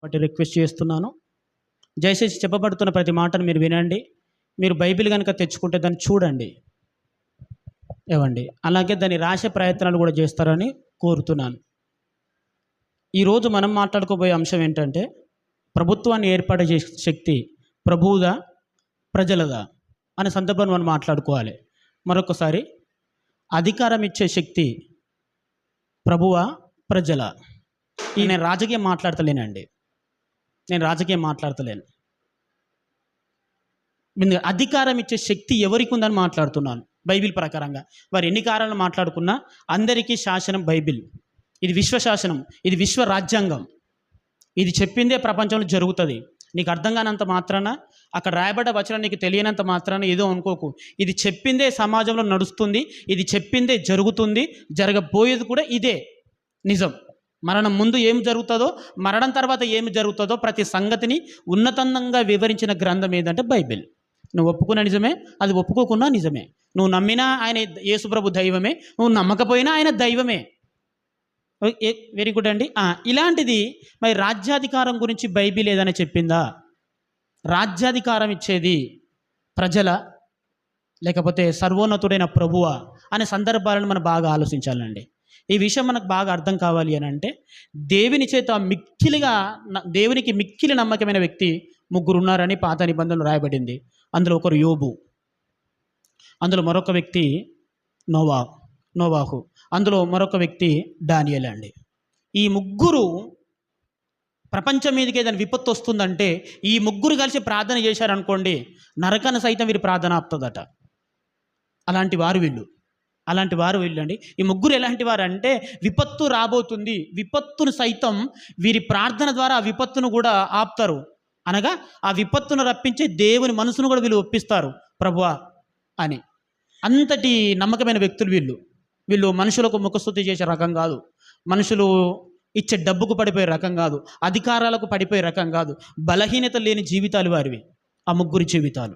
వాటి రిక్వెస్ట్ చేస్తున్నాను. దయచేసి చెప్పబడుతున్న ప్రతి మాటను మీరు వినండి. మీరు బైబిల్ కనుక తెచ్చుకుంటే దాన్ని చూడండి ఏవండి. అలాగే దాన్ని రాసే ప్రయత్నాలు కూడా చేస్తారని కోరుతున్నాను. ఈరోజు మనం మాట్లాడుకోబోయే అంశం ఏంటంటే, ప్రభుత్వాన్ని ఏర్పాటు చేసే శక్తి ప్రభువుదా ప్రజలదా అనే సందర్భాన్ని మనం మాట్లాడుకోవాలి. మరొకసారి, అధికారం ఇచ్చే శక్తి ప్రభువా ప్రజల? నేను రాజకీయం మాట్లాడతలేనండి, నేను రాజకీయం మాట్లాడతలేను. అధికారం ఇచ్చే శక్తి ఎవరికి ఉందని మాట్లాడుతున్నాను బైబిల్ ప్రకారంగా. వారు ఎన్ని కారణాలు మాట్లాడుకున్నా అందరికీ శాసనం బైబిల్. ఇది విశ్వశాసనం, ఇది విశ్వ రాజ్యాంగం. ఇది చెప్పిందే ప్రపంచంలో జరుగుతుంది. నీకు అర్థం కానంత మాత్రాన, అక్కడ రాయబడ్డ వచనం నీకు తెలియనంత మాత్రాన ఏదో అనుకోకు. ఇది చెప్పిందే సమాజంలో నడుస్తుంది, ఇది చెప్పిందే జరుగుతుంది, జరగబోయేది కూడా ఇదే నిజం. మరణం ముందు ఏం జరుగుతుందో, మరణం తర్వాత ఏమి జరుగుతుందో ప్రతి సంగతిని ఉన్నతంగా వివరించిన గ్రంథం ఏంటంటే బైబిల్. నువ్వు ఒప్పుకున్న నిజమే, అది ఒప్పుకోకున్నా నిజమే. నువ్వు నమ్మినా ఆయన యేసుప్రభు దైవమే, నువ్వు నమ్మకపోయినా ఆయన దైవమే. వెరీ గుడ్ అండి. ఇలాంటిది మరి రాజ్యాధికారం గురించి బైబిల్ ఏదైనా చెప్పిందా? రాజ్యాధికారం ఇచ్చేది ప్రజల లేకపోతే సర్వోన్నతుడైన ప్రభువా అనే సందర్భాలను మనం బాగా ఆలోచించాలండి. ఈ విషయం మనకు బాగా అర్థం కావాలి అని అంటే, దేవునికి మిక్కిలి నమ్మకమైన వ్యక్తి ముగ్గురు ఉన్నారని పాత నిబంధనలు రాయబడింది. అందులో ఒకరు యోబు, అందులో మరొక వ్యక్తి నోవాహు, అందులో మరొక వ్యక్తి దానియేలు అండి. ఈ ముగ్గురు ప్రపంచం మీదకి ఏదైనా విపత్తు వస్తుందంటే ఈ ముగ్గురు కలిసి ప్రార్థన చేశారనుకోండి, నరకాన్ని సైతం వీరి ప్రార్థన ఆపుతుందట. అలాంటి వారు వీళ్ళు అండి. ఈ ముగ్గురు ఎలాంటి వారు అంటే, విపత్తు రాబోతుంది, విపత్తును సైతం వీరి ప్రార్థన ద్వారా ఆ విపత్తును కూడా ఆపుతారు. అనగా ఆ విపత్తును రప్పించి దేవుని మనసును కూడా వీళ్ళు ఒప్పిస్తారు ప్రభువా అని. అంతటి నమ్మకమైన వ్యక్తులు వీళ్ళు మనుషులకు ముఖస్తుతి చేసే రకం కాదు, మనుషులు ఇచ్చే డబ్బుకు పడిపోయే రకం కాదు, అధికారాలకు పడిపోయే రకం కాదు. బలహీనత లేని జీవితాలు వారివి ఆ ముగ్గురి జీవితాలు.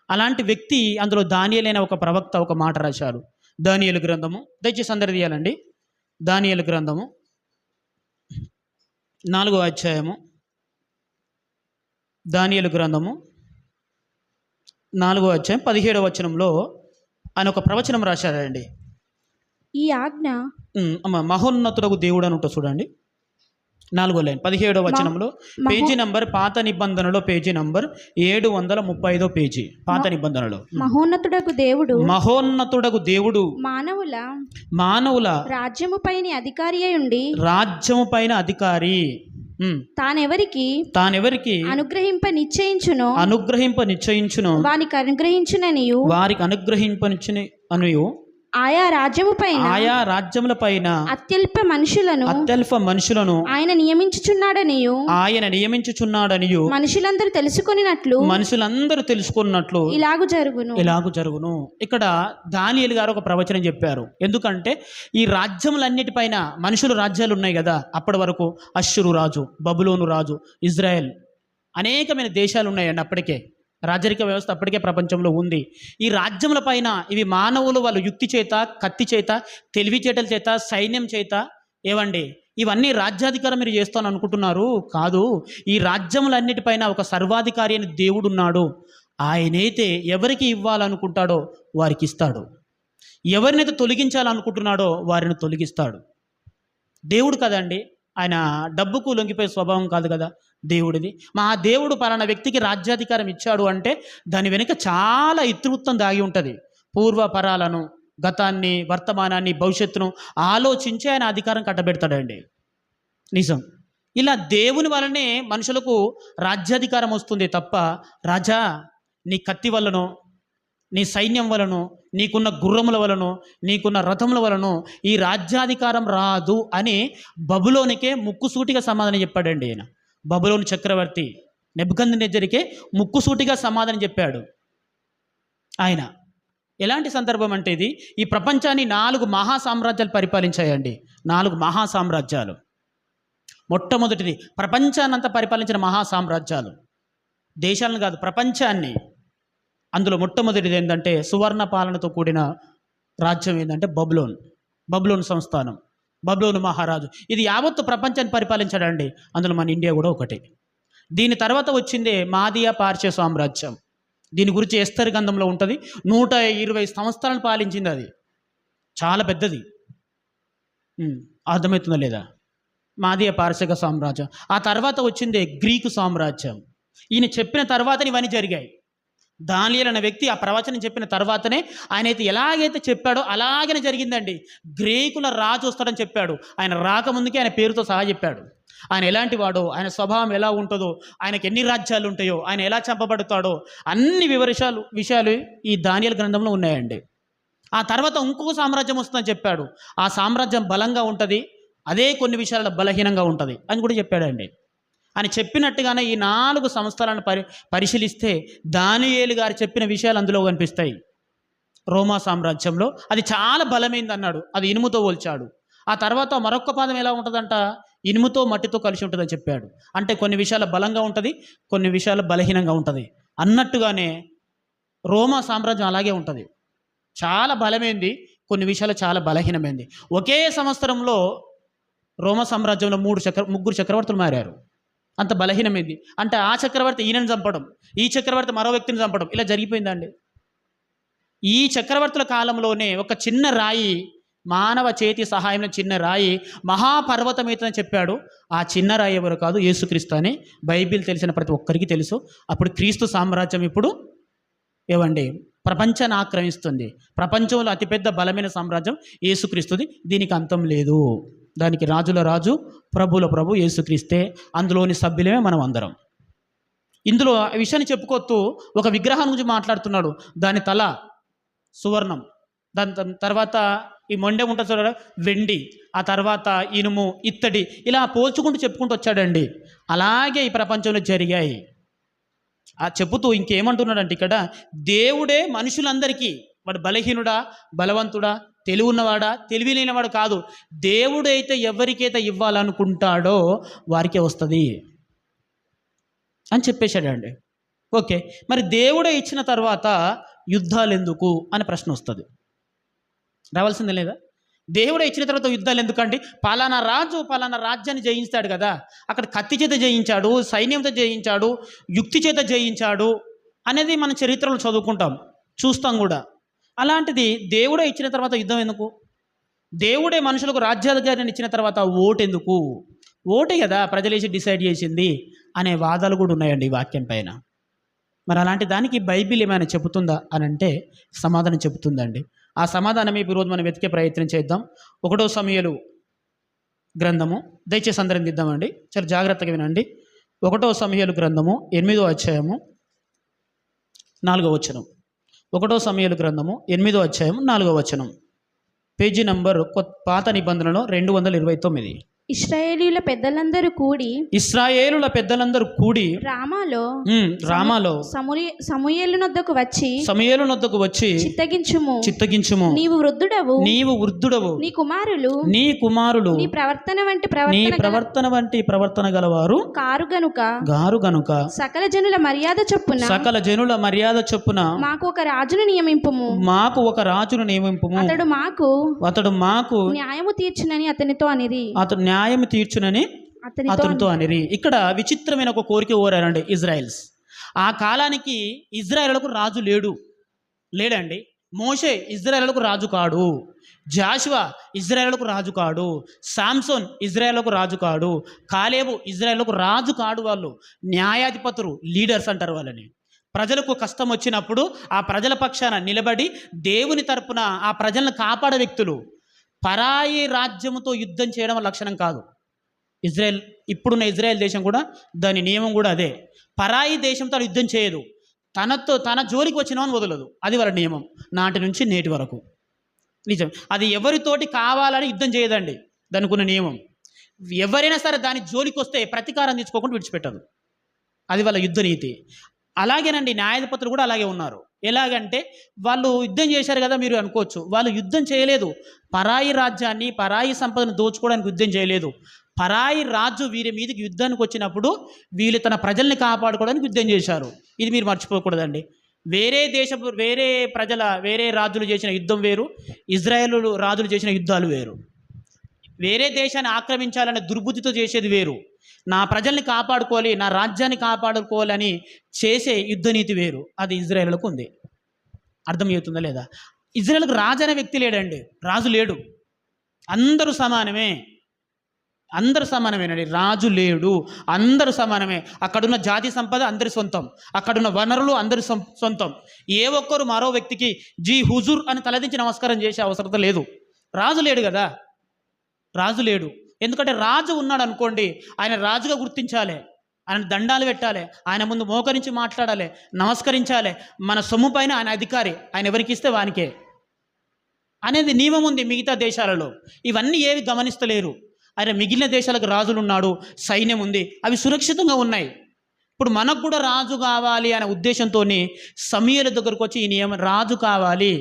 అలాంటి వ్యక్తి, అందులో దానియేలైన ఒక ప్రవక్త ఒక మాట రాశారు. దానియేలు గ్రంథము, దయచేసి అందరు తీయాలండి. దానియేలు గ్రంథము 4వ అధ్యాయము, దానియేలు గ్రంథము 4వ అధ్యాయం 17వ వచనంలో ఆయన ఒక ప్రవచనం రాశారండి. ఈ ఆజ్ఞ మహోన్నతుడకు దేవుడు అని ఉంటుంది చూడండి, 4వ లైన్ 17వ వచనంలో, పేజీ నంబర్ పాత నిబంధనలో పేజీ నంబర్ 735 పేజీ పాత నిబంధనలో. మహోన్నతుడకు దేవుడు మానవుల రాజ్యము పైన అధికారి తానెవరికి అనుగ్రహింప నిశ్చయించును వారికి అనుగ్రహింపనిచ్చు ఆయా రాజ్యముల పైన అత్యల్ప మనుషులను ఆయన నియమించుచున్నాడనియు మనుషులందరూ తెలుసుకున్నట్లు ఇలాగు జరుగును. ఇక్కడ దానియేలు గారు ఒక ప్రవచనం చెప్పారు. ఎందుకంటే ఈ రాజ్యములన్నిటిపైన మనుషులు రాజ్యాలు ఉన్నాయి కదా. అప్పటి వరకు అష్షూరు రాజు, బబులోను రాజు, ఇజ్రాయెల్, అనేకమైన దేశాలు ఉన్నాయండి. అప్పటికే రాజరిక వ్యవస్థ అప్పటికే ప్రపంచంలో ఉంది. ఈ రాజ్యముల పైన ఇవి మానవులు వాళ్ళు యుక్తి చేత, కత్తి చేత, తెలివిచేటల చేత, సైన్యం చేత ఏవండి ఇవన్నీ రాజ్యాధికారం మీరు చేస్తాను అనుకుంటున్నారు. కాదు, ఈ రాజ్యములన్నిటిపైన ఒక సర్వాధికారి అని దేవుడు ఉన్నాడు. ఆయనైతే ఎవరికి ఇవ్వాలనుకుంటాడో వారికి ఇస్తాడు, ఎవరినైతే తొలగించాలనుకుంటున్నాడో వారిని తొలగిస్తాడు. దేవుడు కదండి, ఆయన డబ్బుకు లొంగిపోయే స్వభావం కాదు కదా దేవుడిది. మా దేవుడు పలానా వ్యక్తికి రాజ్యాధికారం ఇచ్చాడు అంటే దాని వెనుక చాలా ఇతివృత్తం దాగి ఉంటుంది. పూర్వపరాలను, గతాన్ని, వర్తమానాన్ని, భవిష్యత్తును ఆలోచించి ఆయన అధికారం కట్టబెడతాడండి. నిజం. ఇలా దేవుని వలనే మనుషులకు రాజ్యాధికారం వస్తుంది తప్ప, రాజా నీ కత్తి వలనో, నీ సైన్యం వలనో, నీకున్న గుర్రముల వలనో, నీకున్న రథముల వలనో ఈ రాజ్యాధికారం రాదు అని బబులోనికే ముక్కుసూటిగా సమాధానం చెప్పాడండి ఆయన. బబులోను చక్రవర్తి నెబుకద్నెజరుకే ముక్కుసూటిగా సమాధానం చెప్పాడు ఆయన. ఎలాంటి సందర్భం అంటే ఇది, ఈ ప్రపంచాన్ని 4 మహాసామ్రాజ్యాలు పరిపాలించాయండి. 4 మహాసామ్రాజ్యాలు. మొట్టమొదటిది ప్రపంచాన్నంతా పరిపాలించిన మహాసామ్రాజ్యాలు, దేశాలను కాదు ప్రపంచాన్ని. అందులో మొట్టమొదటిది ఏంటంటే సువర్ణ పాలనతో కూడిన రాజ్యం ఏంటంటే బబులోన్ సంస్థానం. బబులోను మహారాజు. ఇది యావత్తు ప్రపంచాన్ని పరిపాలించాడండి. అందులో మన ఇండియా కూడా ఒకటి. దీని తర్వాత వచ్చిందే మాదియా పార్శ్య సామ్రాజ్యం. దీని గురించి ఎస్తర్ గ్రంథంలో ఉంటుంది. 120 సంవత్సరాలు పాలించింది అది. చాలా పెద్దది. అర్థమవుతుందా లేదా? మాదియా పారసిక సామ్రాజ్యం. ఆ తర్వాత వచ్చిందే గ్రీకు సామ్రాజ్యం. ఈయన చెప్పిన తర్వాతనే ఇవన్నీ జరిగాయి. దానియేలు అనే వ్యక్తి ఆ ప్రవచనం చెప్పిన తర్వాతనే ఆయన అయితే ఎలాగైతే చెప్పాడో అలాగనే జరిగిందండి. గ్రీకుల రాజు వస్తాడని చెప్పాడు. ఆయన రాకముందుకే ఆయన పేరుతో సహా చెప్పాడు. ఆయన ఎలాంటి వాడో, ఆయన స్వభావం ఎలా ఉంటుందో, ఆయనకి ఎన్ని రాజ్యాలు ఉంటాయో, ఆయన ఎలా చంపబడతాడో అన్ని విషయాలు ఈ దానియేలు గ్రంథంలో ఉన్నాయండి. ఆ తర్వాత ఇంకొక సామ్రాజ్యం వస్తుందని చెప్పాడు. ఆ సామ్రాజ్యం బలంగా ఉంటుంది, అదే కొన్ని విషయాలలో బలహీనంగా ఉంటుంది అని కూడా చెప్పాడండి. అని చెప్పినట్టుగానే ఈ 4 సంస్థలను పరిశీలిస్తే దానియేలు గారు చెప్పిన విషయాలు అందులో కనిపిస్తాయి. రోమా సామ్రాజ్యంలో అది చాలా బలమైంది అన్నాడు. అది ఇనుముతో పోల్చాడు. ఆ తర్వాత మరొక పాదం ఎలా ఉంటుందంట, ఇనుముతో మట్టితో కలిసి ఉంటుందని చెప్పాడు. అంటే కొన్ని విషయాలు బలంగా ఉంటుంది, కొన్ని విషయాలు బలహీనంగా ఉంటుంది అన్నట్టుగానే రోమా సామ్రాజ్యం అలాగే ఉంటుంది. చాలా బలమైంది, కొన్ని విషయాలు చాలా బలహీనమైంది. ఒకే సంవత్సరంలో రోమా సామ్రాజ్యంలో 3 చక్రవర్తులు మారారు. అంత బలహీనమైంది. అంటే ఆ చక్రవర్తి ఈయనను చంపడం, ఈ చక్రవర్తి మరో వ్యక్తిని చంపడం, ఇలా జరిగిపోయిందండి. ఈ చక్రవర్తుల కాలంలోనే ఒక చిన్న రాయి, మానవ చేతి సహాయంలో చిన్న రాయి మహాపర్వతమైతుందని చెప్పాడు. ఆ చిన్న రాయి ఎవరు కాదు, యేసుక్రీస్తు అని బైబిల్ తెలిసిన ప్రతి ఒక్కరికి తెలుసు. అప్పుడు క్రీస్తు సామ్రాజ్యం ఇప్పుడు ఏవండి ప్రపంచాన్ని ఆక్రమిస్తుంది. ప్రపంచంలో అతిపెద్ద బలమైన సామ్రాజ్యం యేసుక్రీస్తుది. దీనికి అంతం లేదు. దానికి రాజుల రాజు, ప్రభుల ప్రభు యేసుక్రీస్తే. అందులోని సభ్యులమే మనం అందరం. ఇందులో ఈ విషయాన్ని చెప్పుకోతూ ఒక విగ్రహం గురించి మాట్లాడుతున్నాడు. దాని తల సువర్ణం, దాని తర్వాత ఈ మొండెం ఉంటుంది చూడ వెండి, ఆ తర్వాత ఇనుము, ఇత్తడి, ఇలా పోల్చుకుంటూ చెప్పుకుంటూ వచ్చాడండి. అలాగే ఈ ప్రపంచంలో జరిగాయి. ఆ చెప్పుతూ ఇంకేమంటున్నాడంటే ఇక్కడ దేవుడే మనుషులందరికీ, వాడు బలహీనుడా బలవంతుడా, తెలివి ఉన్నవాడా తెలివి లేనివాడు కాదు, దేవుడైతే ఎవరికైతే ఇవ్వాలనుకుంటాడో వారికే వస్తుంది అని చెప్పేశాడండి. ఓకే, మరి దేవుడే ఇచ్చిన తర్వాత యుద్ధాలు ఎందుకు అని ప్రశ్న వస్తుంది. రావాల్సిందే లేదా? దేవుడే ఇచ్చిన తర్వాత యుద్ధాలు ఎందుకండి? పలానా రాజు పలానా రాజ్యాన్ని జయించాడు కదా, అక్కడ కత్తి చేత జయించాడు, సైన్యంతో జయించాడు, యుక్తి చేత జయించాడు అనేది మన చరిత్రలో చదువుకుంటాం, చూస్తాం కూడా. అలాంటిది దేవుడే ఇచ్చిన తర్వాత యుద్ధం ఎందుకు? దేవుడే మనుషులకు రాజ్యాధికారాన్ని ఇచ్చిన తర్వాత ఓటు ఎందుకు? ఓటే కదా ప్రజలేసి డిసైడ్ చేసింది అనే వాదాలు కూడా ఉన్నాయండి ఈ వాక్యం పైన. మరి అలాంటి దానికి బైబిల్ ఏమైనా చెబుతుందా అని అంటే సమాధానం చెబుతుందండి. ఆ సమాధానం ఈరోజు మనం వెతికే ప్రయత్నం చేద్దాం. 1 సమూయేలు గ్రంథము, దయచేసి అందరం దిద్దామండి, చాలా జాగ్రత్తగా వినండి. 1 సమూయేలు గ్రంథము 8వ అధ్యాయము 4వ వచనం. 1 సమూయేలు గ్రంథము 8వ అధ్యాయం 4వ వచనం. పేజీ నంబర్ పాత నిబంధనలో 229. ఇశ్రాయేలీయుల పెద్దలందరూ కూడి రామాలో సమూయేలు నొద్దకు వచ్చి చిత్తగించుము, నీవు వృద్ధుడవు, నీ కుమారులు నీ ప్రవర్తన వంటి ప్రవర్తన గలవారు గారు గనుక సకల జనుల మర్యాద చొప్పున మాకు ఒక రాజును నియమింపుము, అతడు మాకు న్యాయము తీర్చునని అతనితో అనిరి. ఇక్కడ విచిత్రమైన ఒక కోరిక కోరారండి ఇజ్రాయెల్స్. ఆ కాలానికి ఇజ్రాయేలులకు రాజు లేడండి. మోషే ఇజ్రాయేలులకు రాజు కాడు, జాషువా ఇజ్రాయేలులకు రాజు కాడు, సామ్సోన్ ఇజ్రాయేలులకు రాజు కాడు, కాలేబు ఇజ్రాయేలులకు రాజు కాడు. వాళ్ళు న్యాయాధిపతులు, లీడర్స్ అంటారు వాళ్ళని. ప్రజలకు కష్టం వచ్చినప్పుడు ఆ ప్రజల పక్షాన నిలబడి దేవుని తరపున ఆ ప్రజలను కాపాడే వ్యక్తులు. పరాయి రాజ్యముతో యుద్ధం చేయడం లక్షణం కాదు. ఇప్పుడున్న ఇజ్రాయెల్ దేశం కూడా దాని నియమం కూడా అదే. పరాయి దేశంతో యుద్ధం చేయదు, తన జోలికి వచ్చినవని వదలదు. అది వాళ్ళ నియమం నాటి నుంచి నేటి వరకు. నిజం, అది ఎవరితోటి కావాలని యుద్ధం చేయదండి. దానికి ఉన్న నియమం. ఎవరైనా సరే దాని జోలికి వస్తే ప్రతీకారం తీసుకోకుండా విడిచిపెట్టదు. అది వాళ్ళ యుద్ధ నీతి. అలాగేనండి న్యాయాధిపతులు కూడా అలాగే ఉన్నారు. ఎలాగంటే వాళ్ళు యుద్ధం చేశారు కదా మీరు అనుకోవచ్చు, వాళ్ళు యుద్ధం చేయలేదు. పరాయి రాజ్యాన్ని, పరాయి సంపదను దోచుకోవడానికి యుద్ధం చేయలేదు. పరాయి రాజు వీరి మీదకి యుద్ధానికి వచ్చినప్పుడు వీళ్ళు తన ప్రజల్ని కాపాడుకోవడానికి యుద్ధం చేశారు. ఇది మీరు మర్చిపోకూడదండి. వేరే రాజులు చేసిన యుద్ధం వేరు, ఇజ్రాయేలు రాజులు చేసిన యుద్ధాలు వేరు. వేరే దేశాన్ని ఆక్రమించాలనే దుర్బుద్ధితో చేసేది వేరు, నా ప్రజల్ని కాపాడుకోవాలి, నా రాజ్యాన్ని కాపాడుకోవాలని చేసే యుద్ధనీతి వేరు. అది ఇజ్రాయేలుకు ఉంది. అర్థమవుతుందా లేదా? ఇజ్రాయేలుకు రాజు అనే వ్యక్తి లేడండి, రాజు లేడు. అందరూ సమానమే, అందరూ సమానమేనండి. రాజు లేడు, అందరూ సమానమే. అక్కడున్న జాతి సంపద అందరి సొంతం, అక్కడున్న వనరులు అందరి సొంతం. ఏ ఒక్కరు మరో వ్యక్తికి జీ హుజూర్ అని తలదించి నమస్కారం చేసే అవసరం లేదు. రాజు లేడు కదా, రాజు లేడు. ఎందుకంటే రాజు ఉన్నాడు అనుకోండి, ఆయన రాజుగా గుర్తించాలి, ఆయన దండాలు పెట్టాలి, ఆయన ముందు మోకరించి మాట్లాడాలి, నమస్కరించాలి. మన సొమ్ము పైన ఆయన అధికారి, ఆయన ఎవరికి ఇస్తే వానికే అనేది నియమం ఉంది మిగతా దేశాలలో. ఇవన్నీ ఏవి గమనిస్తలేరు. ఆయన మిగిలిన దేశాలకు రాజులు ఉన్నాడు, సైన్యం ఉంది, అవి సురక్షితంగా ఉన్నాయి. ఇప్పుడు మనకు కూడా రాజు కావాలి అనే ఉద్దేశంతో సమూయేలు దగ్గరకు వచ్చి ఈ నియమం, రాజు కావాలి,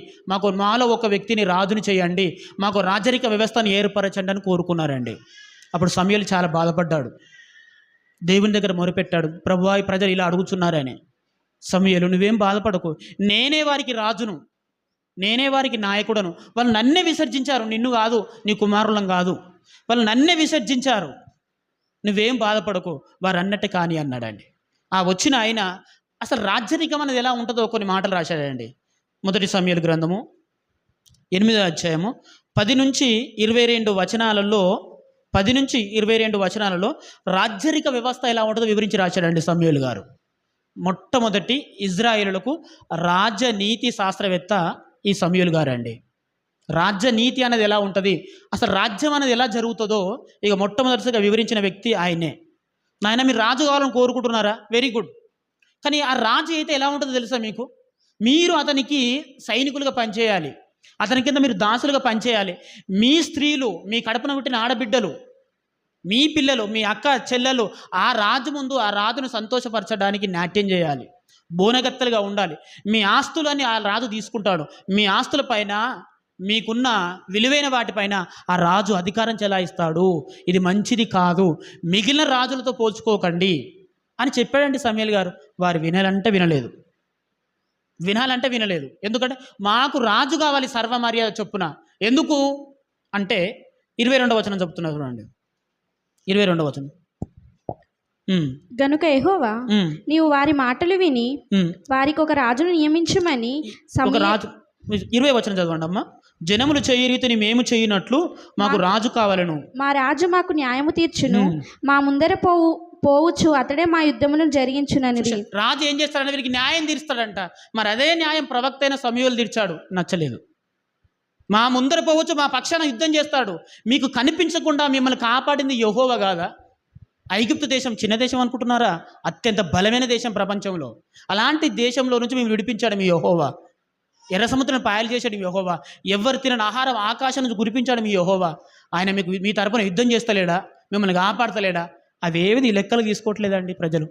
మాలో ఒక వ్యక్తిని రాజుని చేయండి, మాకు రాజరిక వ్యవస్థను ఏర్పరచండి అని కోరుకున్నారండి. అప్పుడు సమూయేలు చాలా బాధపడ్డాడు, దేవుని దగ్గర మొరపెట్టాడు, ప్రభువా ఈ ప్రజలు ఇలా అడుగుతున్నారని. సమూయేలు నువ్వేం బాధపడకు, నేనే వారికి రాజును, నేనే వారికి నాయకుడను. వాళ్ళు నన్నే విసర్జించారు, నిన్ను కాదు, నీ కుమారులం కాదు, వాళ్ళు నన్నే విసర్జించారు, నువ్వేం బాధపడకు, వారు అన్నట్టు కానీ అన్నాడండి. ఆ వచ్చిన ఆయన అసలు రాజ్యరికం అనేది ఎలా ఉంటుందో కొన్ని మాటలు రాశాడండి. మొదటి సమూయేలు గ్రంథము 8వ అధ్యాయము 10 నుంచి 22 వచనాలలో 10 నుంచి 22 వచనాలలో రాజ్యరిక వ్యవస్థ ఎలా ఉంటుందో వివరించి రాశాడండి సమూయేలు గారు. మొట్టమొదటి ఇజ్రాయేలులకు రాజనీతి శాస్త్రవేత్త ఈ సమూయేలు గారు అండి. రాజ్యనీతి అనేది ఎలా ఉంటుంది, అసలు రాజ్యం అనేది ఎలా జరుగుతుందో ఇక మొట్టమొదటిసారిగా వివరించిన వ్యక్తి ఆయనే. నాయన మీరు రాజు కావాలని కోరుకుంటున్నారా, వెరీ గుడ్, కానీ ఆ రాజు అయితే ఎలా ఉంటుందో తెలుసా మీకు? మీరు అతనికి సైనికులుగా పనిచేయాలి, అతని కింద మీరు దాసులుగా పనిచేయాలి. మీ స్త్రీలు, మీ కడుపున పుట్టిన ఆడబిడ్డలు, మీ పిల్లలు, మీ అక్క చెల్లెలు ఆ రాజు ముందు ఆ రాజును సంతోషపరచడానికి నాట్యం చేయాలి, బోనగత్తలుగా ఉండాలి. మీ ఆస్తులని ఆ రాజు తీసుకుంటాడు, మీ ఆస్తుల పైన మీకున్న విలువైన వాటిపైన ఆ రాజు అధికారం చెలాయిస్తాడు, ఇది మంచిది కాదు, మిగిలిన రాజులతో పోల్చుకోకండి అని చెప్పాడండి సమూయేలు గారు. వారు వినాలంటే వినలేదు. ఎందుకంటే మాకు రాజు కావాలి సర్వమర్యాద చొప్పున. ఎందుకు అంటే 22వ వచనం చెప్తున్నారు చూడండి, 22వ వచనం. గనుక యెహోవా నీవు వారి మాటలు విని వారికి ఒక రాజును నియమించమని ఒక రాజు 20వ వచనం చదవండి అమ్మా. జనములు చేయ రీతిని మేము చేయునట్లు మాకు రాజు కావాలను, మా రాజు మాకు న్యాయము తీర్చును, మా ముందర పోవచ్చు అతడే మా యుద్ధములను జరిగించునని. రాజు ఏం చేస్తాడంటే వీరికి న్యాయం తీరుస్తాడంట. మరి అదే న్యాయం ప్రవక్త అయిన సమూయేలు తీర్చాడు, నచ్చలేదు. మా ముందర పోవచ్చు, మా పక్షాన యుద్ధం చేస్తాడు. మీకు కనిపించకుండా మిమ్మల్ని కాపాడింది యెహోవా కాదా? ఐగుప్తు దేశం చిన్న దేశం అనుకుంటున్నారా? అత్యంత బలమైన దేశం ప్రపంచంలో. అలాంటి దేశంలో నుంచి మేము విడిపించాడు మీ యెహోవా. ఎర్ర సముద్రం పాయలు చేశాడు మీ యెహోవా. ఎవరు తినని ఆహారం ఆకాశం నుంచి కురిపించాడు మీ యెహోవా. ఆయన మీకు మీ తరపున యుద్ధం చేస్తలేడా, మిమ్మల్ని కాపాడతలేడా? అవేవి లెక్కలు తీసుకోవట్లేదండి ప్రజలు.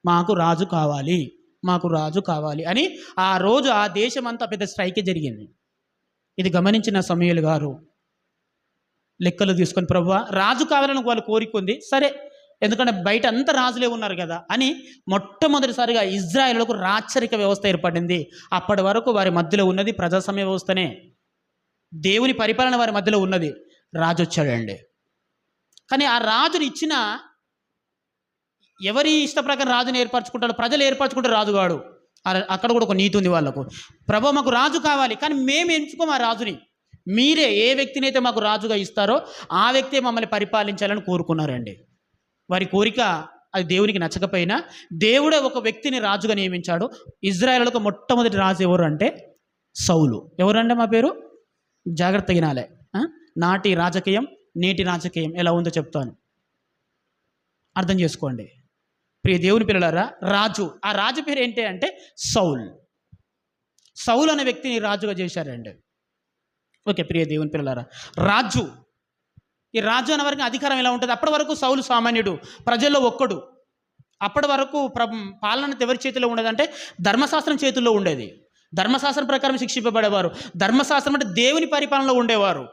మాకు రాజు కావాలి, మాకు రాజు కావాలి అని ఆ రోజు ఆ దేశం అంతా పెద్ద స్ట్రైకే జరిగింది. ఇది గమనించిన సమూయేలు గారు లెక్కలు తీసుకొని, ప్రభువా రాజు కావాలని వాళ్ళు కోరికుంది సరే, ఎందుకంటే బయట అంతా రాజులే ఉన్నారు కదా అని మొట్టమొదటిసారిగా ఇజ్రాయేలులకు రాచరిక వ్యవస్థ ఏర్పడింది. అప్పటి వరకు వారి మధ్యలో ఉన్నది ప్రజాస్వామ్య వ్యవస్థనే, దేవుని పరిపాలన వారి మధ్యలో ఉన్నది. రాజు వచ్చాడండి. కానీ ఆ రాజుని ఇచ్చిన ఎవరి ఇష్ట ప్రకారం రాజుని ఏర్పరచుకుంటాడు, ప్రజలు ఏర్పరచుకుంటారు రాజుగాడు. అక్కడ కూడా ఒక నీతి ఉంది వాళ్ళకు. ప్రభు మాకు రాజు కావాలి, కానీ మేము ఎంచుకోం ఆ రాజుని, మీరే ఏ వ్యక్తిని అయితే మాకు రాజుగా ఇస్తారో ఆ వ్యక్తే మమ్మల్ని పరిపాలించాలని కోరుకున్నారండి. వారి కోరిక అది దేవునికి నచ్చకపోయినా దేవుడే ఒక వ్యక్తిని రాజుగా నియమించాడు. ఇజ్రాయేలులకు మొట్టమొదటి రాజు ఎవరు అంటే సౌలు. ఎవరంటే మా పేరు జాగ్రత్తగా వినాలే. నాటి రాజకీయం నేటి రాజకీయం ఎలా ఉందో చెప్తాను, అర్థం చేసుకోండి. ప్రియ దేవుని పిల్లలారా, రాజు, ఆ రాజు పేరు ఏంటి అంటే సౌల్. సౌల్ అనే వ్యక్తిని రాజుగా చేశారండి. ఓకే ప్రియ దేవుని పిల్లలారా, రాజు, ఈ రాజు అనే వరకు అధికారం ఎలా ఉంటుంది? అప్పటి వరకు సౌలు సామాన్యుడు, ప్రజల్లో ఒక్కడు. అప్పటి వరకు పాలన ఎవరి చేతిలో ఉండేదంటే ధర్మశాస్త్రం చేతుల్లో ఉండేది. ధర్మశాస్త్రం ప్రకారం శిక్షింపబడేవారు. ధర్మశాస్త్రం అంటే దేవుని పరిపాలనలో ఉండేవారు,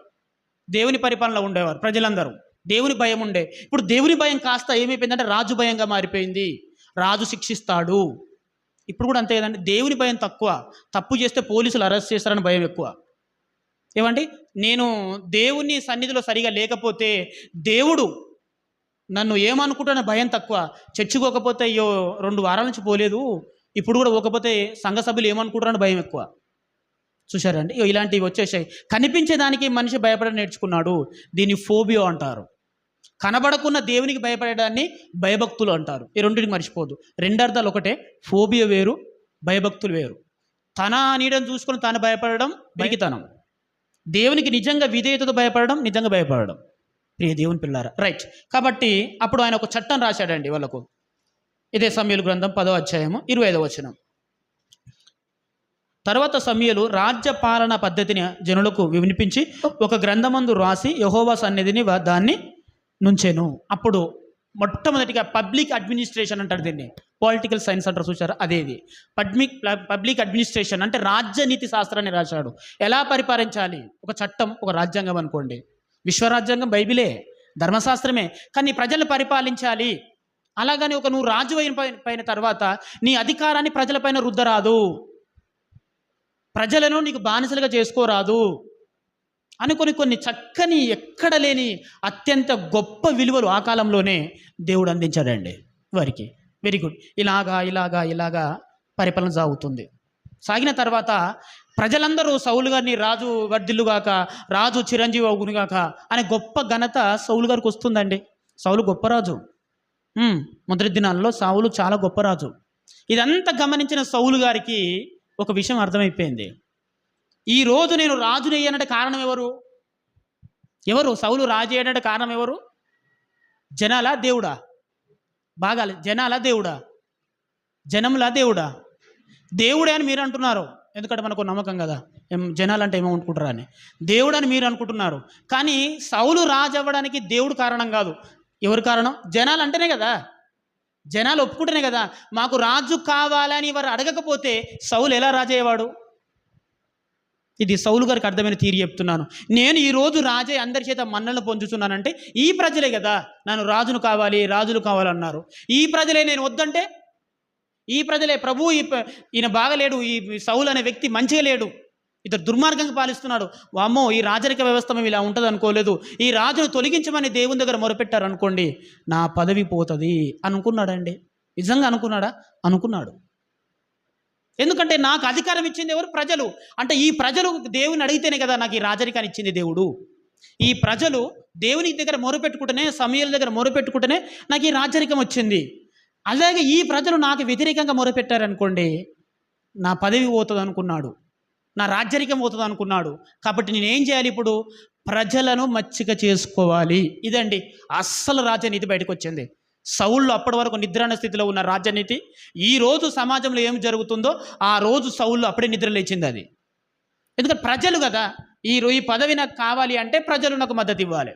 దేవుని పరిపాలనలో ఉండేవారు ప్రజలందరూ. దేవుని భయం ఉండే. ఇప్పుడు దేవుని భయం కాస్త ఏమైపోయిందంటే రాజు భయంగా మారిపోయింది. రాజు శిక్షిస్తాడు. ఇప్పుడు కూడా అంతే కదండి, దేవుని భయం తక్కువ, తప్పు చేస్తే పోలీసులు అరెస్ట్ చేస్తారని భయం ఎక్కువ. ఏమండి, నేను దేవుని సన్నిధిలో సరిగా లేకపోతే దేవుడు నన్ను ఏమనుకుంటానో భయం తక్కువ. చర్చికోకపోతే అయ్యో 2 వారాల నుంచి పోలేదు, ఇప్పుడు కూడా పోకపోతే సంఘ సభ్యులు ఏమనుకుంటారని భయం ఎక్కువ. చూశారండి, ఇలాంటివి వచ్చేసాయి. కనిపించేదానికి మనిషి భయపడడం నేర్చుకున్నాడు. దీన్ని ఫోబియో అంటారు. కనబడకున్న దేవునికి భయపడడాన్ని భయభక్తులు అంటారు. ఈ రెండింటికి మర్చిపోదు. 2 అర్థాలు ఒకటే. ఫోబియో వేరు, భయభక్తులు వేరు. తన నీడను చూసుకొని తాను భయపడడం బయటితనం. దేవునికి నిజంగా విధేయతతో భయపడడం నిజంగా భయపడడం. ప్రియ దేవుని పిల్లారా, రైట్. కాబట్టి అప్పుడు ఆయన ఒక చట్టం రాశాడండి వాళ్ళకు. ఇదే సమూయేలు గ్రంథం 10వ అధ్యాయము 25వ వచనం. తర్వాత సమూయేలు రాజ్య పాలన పద్ధతిని జనులకు వినిపించి ఒక గ్రంథమందు రాసి యెహోవా సన్నిధిని దాన్ని నుంచెను. అప్పుడు మొట్టమొదటిగా పబ్లిక్ అడ్మినిస్ట్రేషన్ అంటారు దీన్ని. పొలిటికల్ సైన్స్ అంటారు, చూసారా, అదేది పబ్లిక్ అడ్మినిస్ట్రేషన్ అంటే రాజ్యనీతి శాస్త్రాన్ని రాశాడు. ఎలా పరిపాలించాలి, ఒక చట్టం, ఒక రాజ్యాంగం అనుకోండి. విశ్వరాజ్యాంగం బైబిలే, ధర్మశాస్త్రమే. కానీ ప్రజలను పరిపాలించాలి. అలాగని నువ్వు రాజు అయిన తర్వాత నీ అధికారాన్ని ప్రజలపైన రుద్దరాదు, ప్రజలను నీకు బానిసలుగా చేసుకోరాదు అని కొన్ని చక్కని, ఎక్కడ లేని అత్యంత గొప్ప విలువలు ఆ కాలంలోనే దేవుడు అందించాడండి వారికి. Very good. ఇలాగా పరిపాలన సాగుతుంది. సాగిన తర్వాత ప్రజలందరూ సౌలు గారిని రాజు వర్ధిల్లుగాక, రాజు చిరంజీవి అవునుగాక అనే గొప్ప ఘనత సౌలు గారికి వస్తుందండి. సౌలు గొప్ప రాజు. మొదటి దినాల్లో సౌలు చాలా గొప్ప రాజు. ఇదంతా గమనించిన సౌలు గారికి ఒక విషయం అర్థమైపోయింది. ఈరోజు నేను రాజుని అయ్యానంటే కారణం ఎవరు? సౌలు రాజు అయ్యాడంటే కారణం ఎవరు? జనాలా దేవుడా? బాగా జనాలా దేవుడా? జనములా దేవుడా? దేవుడే అని మీరు అంటున్నారు, ఎందుకంటే మనకు నమ్మకం కదా, జనాలంటే ఏమో అనుకుంటారా అని. దేవుడు అని మీరు అనుకుంటున్నారు. కానీ సౌలు రాజు అవ్వడానికి దేవుడు కారణం కాదు. ఎవరు కారణం? జనాలు అంటేనే కదా, జనాలు ఒప్పుకుంటేనే కదా. మాకు రాజు కావాలని వారు అడగకపోతే సౌలు ఎలా రాజు అయ్యేవాడు? ఇది సౌలు గారికి అర్థమైన తీరు చెప్తున్నాను. నేను ఈరోజు రాజే అందరి చేత మన్నలను పొందుతున్నానంటే ఈ ప్రజలే కదా నన్ను రాజును కావాలి, రాజులు కావాలన్నారు. ఈ ప్రజలే నేను వద్దంటే ఈ ప్రజలే ప్రభు ఈయన బాగలేడు, ఈ సౌలు అనే వ్యక్తి మంచిగా లేడు, ఇతడు దుర్మార్గంగా పాలిస్తున్నాడు, వామ్మో ఈ రాజరిక వ్యవస్థ మేము ఇలా ఉంటుంది అనుకోలేదు, ఈ రాజును తొలగించమని దేవుని దగ్గర మొరపెట్టారు అనుకోండి, నా పదవి పోతుంది అనుకున్నాడండి. నిజంగా అనుకున్నాడా? అనుకున్నాడు. ఎందుకంటే నాకు అధికారం ఇచ్చింది ఎవరు? ప్రజలు. అంటే ఈ ప్రజలు దేవుని అడిగితేనే కదా నాకు ఈ రాజరికాన్ని ఇచ్చింది దేవుడు. ఈ ప్రజలు దేవుని దగ్గర మొరపెట్టుకుంటేనే, సమూయేలు దగ్గర మొరపెట్టుకుంటేనే నాకు ఈ రాజరికం వచ్చింది. అలాగే ఈ ప్రజలు నాకు వ్యతిరేకంగా మొరపెట్టారనుకోండి, నా పదవి పోతుంది అనుకున్నాడు, నా రాజరికం పోతుంది అనుకున్నాడు. కాబట్టి నేనేం చేయాలి? ఇప్పుడు ప్రజలను మచ్చిక చేసుకోవాలి. ఇదండి అస్సలు రాజనీతి బయటకు వచ్చింది. సౌల్లో అప్పటి వరకు నిద్రాణ స్థితిలో ఉన్న రాజనీతి ఈ రోజు సమాజంలో ఏం జరుగుతుందో ఆ రోజు సౌల్లో అప్పుడే నిద్ర లేచింది అది. ఎందుకంటే ప్రజలు కదా, ఈ పదవి నాకు కావాలి అంటే ప్రజలు నాకు మద్దతు ఇవ్వాలి.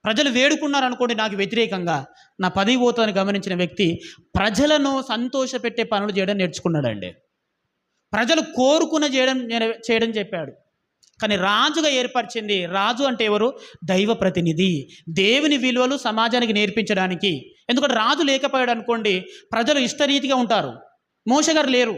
ప్రజలు వేడుకున్నారు అనుకోండి నాకు వ్యతిరేకంగా, నా పదవి పోతుందని గమనించిన వ్యక్తి ప్రజలను సంతోషపెట్టే పనులు చేయడం నేర్చుకున్నాడండి. ప్రజలు కోరుకున్న చేయడం చెప్పాడు. కానీ రాజుగా ఏర్పరిచింది, రాజు అంటే ఎవరు? దైవ ప్రతినిధి. దేవుని విలువలు సమాజానికి నేర్పించడానికి. ఎందుకంటే రాజు లేకపోయాడు అనుకోండి ప్రజలు ఇష్టరీతిగా ఉంటారు. మోషే గారు లేరు,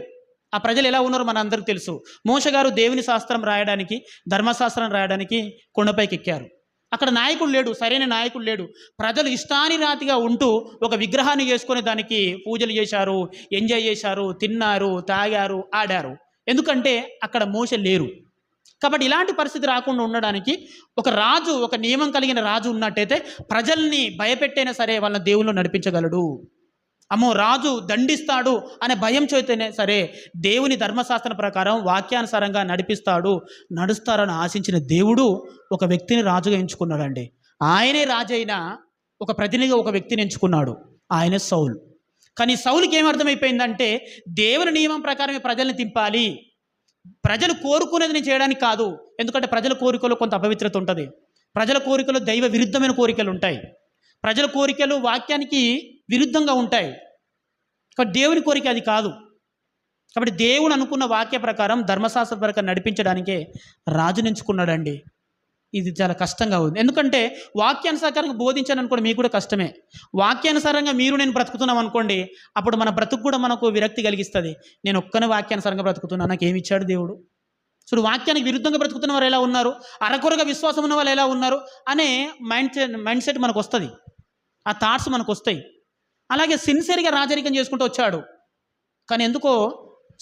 ఆ ప్రజలు ఎలా ఉన్నారో మన అందరికీ తెలుసు. మోషే గారు దేవుని శాస్త్రం రాయడానికి, ధర్మశాస్త్రం రాయడానికి కొండపైకి ఎక్కారు. అక్కడ నాయకుడు లేడు, సరైన నాయకుడు లేడు. ప్రజలు ఇష్టానిరాతిగా ఉంటూ ఒక విగ్రహాన్ని చేసుకొని దానికి పూజలు చేశారు, ఎంజాయ్ చేశారు, తిన్నారు, తాగారు, ఆడారు. ఎందుకంటే అక్కడ మోషే లేరు. కాబట్టి ఇలాంటి పరిస్థితి రాకుండా ఉండడానికి ఒక రాజు, ఒక నియమం కలిగిన రాజు ఉన్నట్టయితే ప్రజల్ని భయపెట్టైనా సరే వాళ్ళని దేవుళ్ళు నడిపించగలడు. అమ్మో రాజు దండిస్తాడు అనే భయం చేతనే సరే దేవుని ధర్మశాస్త్రం ప్రకారం వాక్యానుసారంగా నడుస్తారని ఆశించిన దేవుడు ఒక వ్యక్తిని రాజుగా ఎంచుకున్నాడండి. ఆయనే రాజైన ఒక ప్రతినిధిగా ఒక వ్యక్తిని ఎంచుకున్నాడు, ఆయనే సౌలు. కానీ సౌలుకి ఏమర్థమైపోయిందంటే దేవుని నియమం ప్రకారమే ప్రజల్ని తింపాలి, ప్రజలు కోరుకునేది చేయడానికి కాదు. ఎందుకంటే ప్రజల కోరికలో కొంత అపవిత్రత ఉంటుంది, ప్రజల కోరికలు దైవ విరుద్ధమైన కోరికలు ఉంటాయి, ప్రజల కోరికలు వాక్యానికి విరుద్ధంగా ఉంటాయి. కాబట్టి దేవుని కోరిక అది కాదు. కాబట్టి దేవుడు అనుకున్న వాక్య ప్రకారం ధర్మశాస్త్ర ప్రకారం నడిపించడానికే రాజుని ఎంచుకున్నాడండి. ఇది చాలా కష్టంగా ఉంది. ఎందుకంటే వాక్యానుసారంగా బోధించాను అనుకోండి మీకు కూడా కష్టమే. వాక్యానుసారంగా నేను బ్రతుకుతున్నాం అనుకోండి, అప్పుడు మన బ్రతుకు కూడా మనకు విరక్తి కలిగిస్తుంది. నేను ఒక్కనే వాక్యానుసారంగా బ్రతుకుతున్నా, నాకు ఏమి ఇచ్చాడు దేవుడు? చూడు, వాక్యానికి విరుద్ధంగా బ్రతుకుతున్న వారు ఎలా ఉన్నారు, అరకొరగా విశ్వాసం ఉన్న వాళ్ళు ఎలా ఉన్నారు అనే మైండ్ సెట్ మనకు వస్తుంది, ఆ థాట్స్ మనకు వస్తాయి. అలాగే సిన్సియర్గా రాజరికం చేసుకుంటూ వచ్చాడు. కానీ ఎందుకో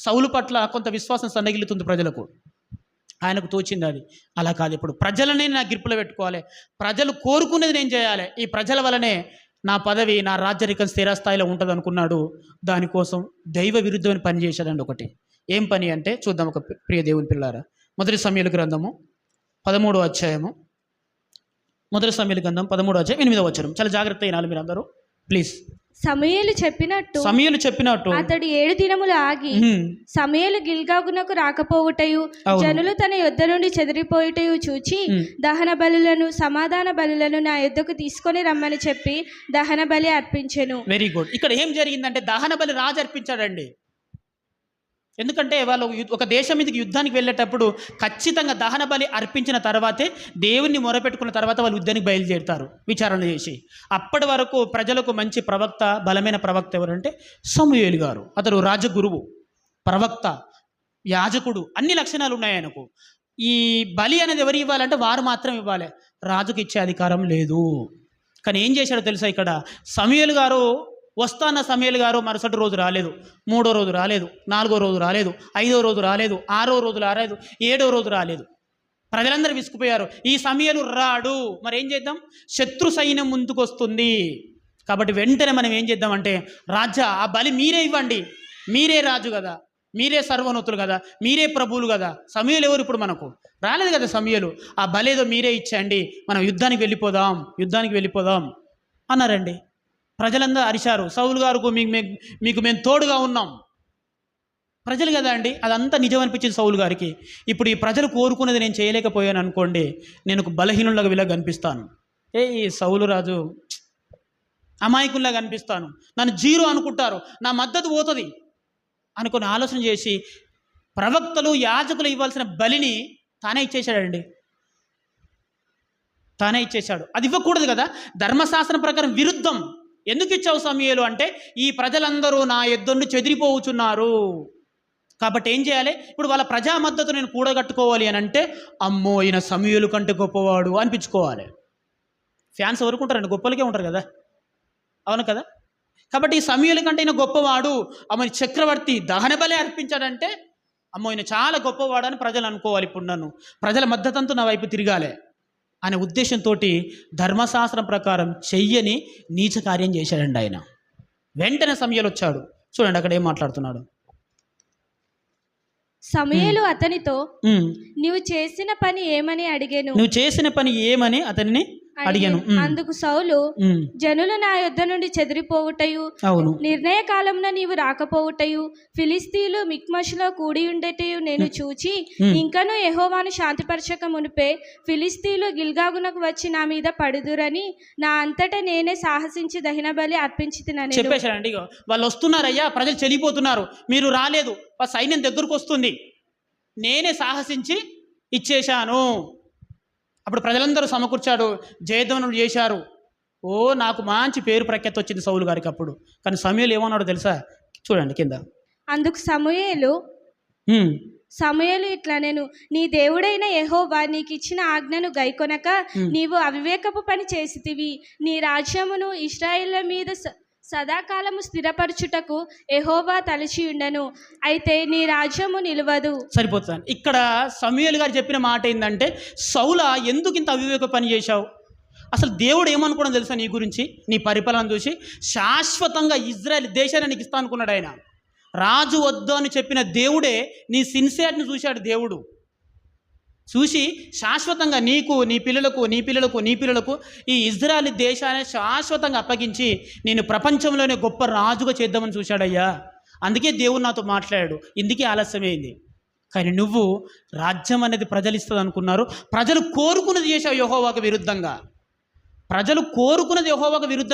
సౌలు పట్ల కొంత విశ్వాసం సన్నగిలుతుంది ప్రజలకు. ఆయనకు తోచింది అది. అలా కాదు, ఇప్పుడు ప్రజలనే నా గ్రిప్పులో పెట్టుకోవాలి, ప్రజలు కోరుకునేది నేను చేయాలి, ఈ ప్రజల వలనే నా పదవి, నా రాజరికం స్థిరస్థాయిలో ఉంటుంది అనుకున్నాడు. దానికోసం దైవ విరుద్ధమైన పని చేశాడండి. ఒకటి ఏం పని అంటే చూద్దాం, ఒక ప్రియ దేవుని పిల్లారా. మొదటి సమూయేలు గ్రంథము 13వ అధ్యాయము, మొదటి సమూయేలు గ్రంథం 13వ అధ్యాయం 8వ వచనం. చాలా జాగ్రత్త అయినాలి మీరు అందరూ ప్లీజ్. సమూయేలు చెప్పినట్టు అతడు 7 దినములు ఆగి సమూయేలు గిల్గాగునకు రాకపోవుటయు జనులు తన యొద్ద నుండి చెదిరిపోయుటయు చూచి దహన బలులను సమాధాన బలులను నా యొద్దకు తీసుకొని రమ్మని చెప్పి దహన బలి అర్పించెను. Very good. ఇక్కడ ఏం జరిగిందంటే దహన బలి రాజు అర్పించాడండి. ఎందుకంటే వాళ్ళు ఒక దేశం మీదకి యుద్ధానికి వెళ్ళేటప్పుడు ఖచ్చితంగా దహన బలి అర్పించిన తర్వాతే, దేవుణ్ణి మొరపెట్టుకున్న తర్వాత వాళ్ళు యుద్ధానికి బయలుదేరుతారు విచారణ చేసి. అప్పటి వరకు ప్రజలకు మంచి ప్రవక్త, బలమైన ప్రవక్త ఎవరంటే సమూయేలు గారు. అతడు రాజగురువు, ప్రవక్త, యాజకుడు, అన్ని లక్షణాలు ఉన్నాయి ఆయనకు. ఈ బలి అనేది ఎవరు ఇవ్వాలంటే వారు మాత్రం ఇవ్వాలి, రాజుకు ఇచ్చే అధికారం లేదు. కానీ ఏం చేశాడో తెలుసా, ఇక్కడ సమూయేలు గారు వస్తాన్న సమూయేలు గారు మరుసటి రోజు రాలేదు, 3వ రోజు రాలేదు, 4వ రోజు రాలేదు, 5వ రోజు రాలేదు, 6వ రోజు రాలేదు, 7వ రోజు రాలేదు. ప్రజలందరూ విసుకుపోయారు, ఈ సమూయేలు రాడు, మరి ఏం చేద్దాం, శత్రు సైన్యం ముందుకు వస్తుంది. కాబట్టి వెంటనే మనం ఏం చేద్దామంటే, రాజా ఆ బలి మీరే ఇవ్వండి, మీరే రాజు కదా, మీరే సర్వోన్నతులు కదా, మీరే ప్రభువులు కదా. సమూయేలు ఎవరు ఇప్పుడు మనకు రాలేదు కదా సమూయేలు, ఆ బలి ఏదో మీరే ఇచ్చేయండి, మనం యుద్ధానికి వెళ్ళిపోదాం అన్నారండి. ప్రజలందరూ అరిశారు, సౌలు గారు మీకు మేము తోడుగా ఉన్నాం. ప్రజలు కదా అండి, అదంతా నిజం అనిపించింది సౌలు గారికి. ఇప్పుడు ఈ ప్రజలు కోరుకున్నది నేను చేయలేకపోయాను అనుకోండి, నేను ఒక బలహీనులాగా వీళ్ళకి కనిపిస్తాను, ఈ సౌలు రాజు అమాయకుల్లాగా కనిపిస్తాను, నన్ను జీరో అనుకుంటారు, నా మద్దతు పోతుంది అనుకుని ఆలోచన చేసి ప్రవక్తలు, యాజకులు ఇవ్వాల్సిన బలిని తానే ఇచ్చేశాడు. అది ఇవ్వకూడదు కదా, ధర్మశాస్త్రం ప్రకారం విరుద్ధం. ఎందుకు ఇచ్చావు సమూయేలు అంటే, ఈ ప్రజలందరూ నా యొద్ద నుండి చెదిరిపోవుచున్నారు కాబట్టి ఏం చేయాలి, ఇప్పుడు వాళ్ళ ప్రజా మద్దతు నేను కూడగట్టుకోవాలి అని అంటే, అమ్మో ఈయన సమూయేలు కంటే గొప్పవాడు అనిపించుకోవాలి. ఫ్యాన్స్ ఎవరికి ఉంటారండి, గొప్పలకే ఉంటారు కదా, అవును కదా. కాబట్టి ఈ సమూయేలు కంటే ఈయన గొప్పవాడు, అమ్మని చక్రవర్తి దహన బలి అర్పించాడంటే, అమ్మో ఈయన చాలా గొప్పవాడు అని ప్రజలు అనుకోవాలి. ఇప్పుడు నన్ను ప్రజల మద్దతంతో నా వైపు తిరగాలి అనే ఉద్దేశంతో ధర్మశాస్త్రం ప్రకారం చెయ్యని నీచ కార్యం చేశాడండి ఆయన. వెంటనే సమూయేలు వచ్చాడు. చూడండి అక్కడ ఏం మాట్లాడుతున్నాడు. సమూయేలు అతనితో నీవు చేసిన పని ఏమని అతనిని అడిగాను. అందుకు సౌలు, జనులు నా యొద్ద నుండి చెదిరిపోవుటయు, నిర్ణయ కాలంలో నీవు రాకపోవుటయు, ఫిలిస్తీయులు మిక్మషులో కూడి ఉండేటయు నేను చూచి, ఇంకను యెహోవాను శాంతిపరచక మునిపే ఫిలిస్తీయులు గిల్గాగునకు వచ్చి నా మీద పడుదురని నా అంతటా నేనే సాహసించి దహన బలి అర్పించితినని చెప్పేశారండి. వాళ్ళు వస్తున్నారయ్యా, ప్రజలు చెలిపోతున్నారు, మీరు రాలేదు, సైన్యం దగ్గరకు వస్తుంది, నేనే సాహసించి ఇచ్చేశాను. అప్పుడు ప్రజలందరూ సమకూర్చాడు, జయధ్వనులు చేశారు. నాకు మంచి పేరు ప్రఖ్యాతి వచ్చింది సౌలు గారికి అప్పుడు. కానీ సమూయేలు ఏమన్నాడో తెలుసా, చూడండి కింద. అందుకు సమూయేలు ఇట్లా, నేను నీ దేవుడైన యెహోవా నీకు ఇచ్చిన ఆజ్ఞను గైకొనక నీవు అవివేకపు పని చేసితివి. నీ రాజ్యమును ఇశ్రాయేళ్ల మీద సదాకాలము స్థిరపరచుటకు యెహోవా తలచి ఉండను, అయితే నీ రాజ్యము నిలవదు. సరిపోతుంది. ఇక్కడ సమూయేలు గారు చెప్పిన మాట ఏంటంటే, సౌలా ఎందుకు ఇంత అవివేక పని చేశావు, అసలు దేవుడు ఏమనుకోవడం తెలుసా నీ గురించి, నీ పరిపాలన చూసి, శాశ్వతంగా ఇజ్రాయెల్ దేశాన్ని నీకు ఇస్తా అనుకున్నాడు ఆయన. రాజు వద్దు అని చెప్పిన దేవుడే నీ సిన్సియారిటీని చూశాడు. దేవుడు చూసి శాశ్వతంగా నీకు, నీ పిల్లలకు ఈ ఇజ్రాయెల్ దేశాన్ని శాశ్వతంగా అప్పగించి నేను ప్రపంచంలోనే గొప్ప రాజుగా చేద్దామని చూశాడయ్యా. అందుకే దేవుడు నాతో మాట్లాడాడు, ఇందుకే ఆలస్యమైంది. కానీ నువ్వు రాజ్యం అనేది ప్రజలు ఇస్తుంది అనుకున్నారు, ప్రజలు కోరుకున్నది చేశావు యెహోవాకు విరుద్ధంగా.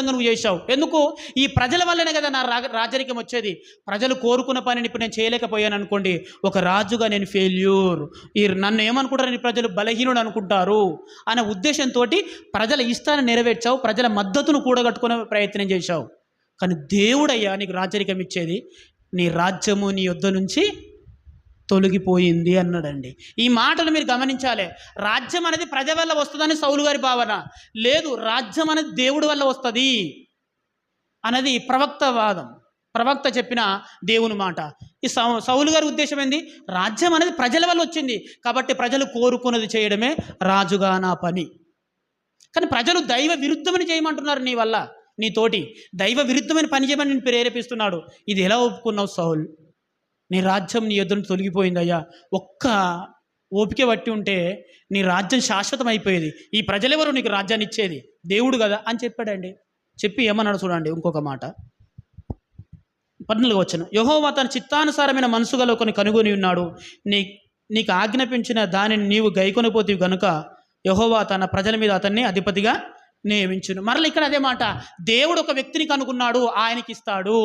నువ్వు చేశావు. ఎందుకు, ఈ ప్రజల వల్లనే కదా నా రాజరికం వచ్చేది. ప్రజలు కోరుకున్న పనిని ఇప్పుడు నేను చేయలేకపోయాను అనుకోండి, ఒక రాజుగా నేను ఫెయిల్యూర్, నన్ను ఏమనుకుంటారని ప్రజలు బలహీనుడు అనుకుంటారు అనే ఉద్దేశంతో ప్రజల ఇష్టాన్ని నెరవేర్చావు, ప్రజల మద్దతును కూడగట్టుకునే ప్రయత్నం చేశావు. కానీ దేవుడయ్యా నీకు రాజరికం ఇచ్చేది, నీ రాజ్యము నీ యొద్ద నుంచి తొలగిపోయింది అన్నాడండి. ఈ మాటలు మీరు గమనించాలి. రాజ్యం అనేది ప్రజల వల్ల వస్తుందని సౌలు గారి భావన లేదు, రాజ్యం అనేది దేవుడి వల్ల వస్తుంది అనేది ప్రవక్త వాదం, ప్రవక్త చెప్పిన దేవుని మాట. ఈ సౌలు గారి ఉద్దేశం ఏంది? రాజ్యం అనేది ప్రజల వల్ల వచ్చింది కాబట్టి ప్రజలు కోరుకున్నది చేయడమే రాజుగా నా పని. కానీ ప్రజలు దైవ విరుద్ధమని చేయమంటున్నారు, నీ వల్ల నీతోటి దైవ విరుద్ధమైన పని చేయమని నేను ప్రేరేపిస్తున్నాడు. ఇది ఎలా ఒప్పుకున్నావు సౌల్? నీ రాజ్యం నీ ఎదురు తొలగిపోయిందయ్యా, ఒక్క ఓపిక పట్టి ఉంటే నీ రాజ్యం శాశ్వతం అయిపోయేది, ఈ ప్రజలెవరు నీకు రాజ్యాన్ని ఇచ్చేది? దేవుడు కదా అని చెప్పాడండి. చెప్పి ఏమన్నాడు చూడండి, ఇంకొక మాట 14వ వచనం. యెహోవా తన చిత్తానుసారమైన మనసు గల ఒకని కనుగొని ఉన్నాడు, నీకు ఆజ్ఞాపించిన దానిని నీవు గైకొనిపోతీవి గనుక యెహోవా తన ప్రజల మీద అతన్ని అధిపతిగా నియమించును. మరలా ఇక్కడ అదే మాట, దేవుడు ఒక వ్యక్తిని కనుగొన్నాడు, ఆయనకి ఇస్తాడు.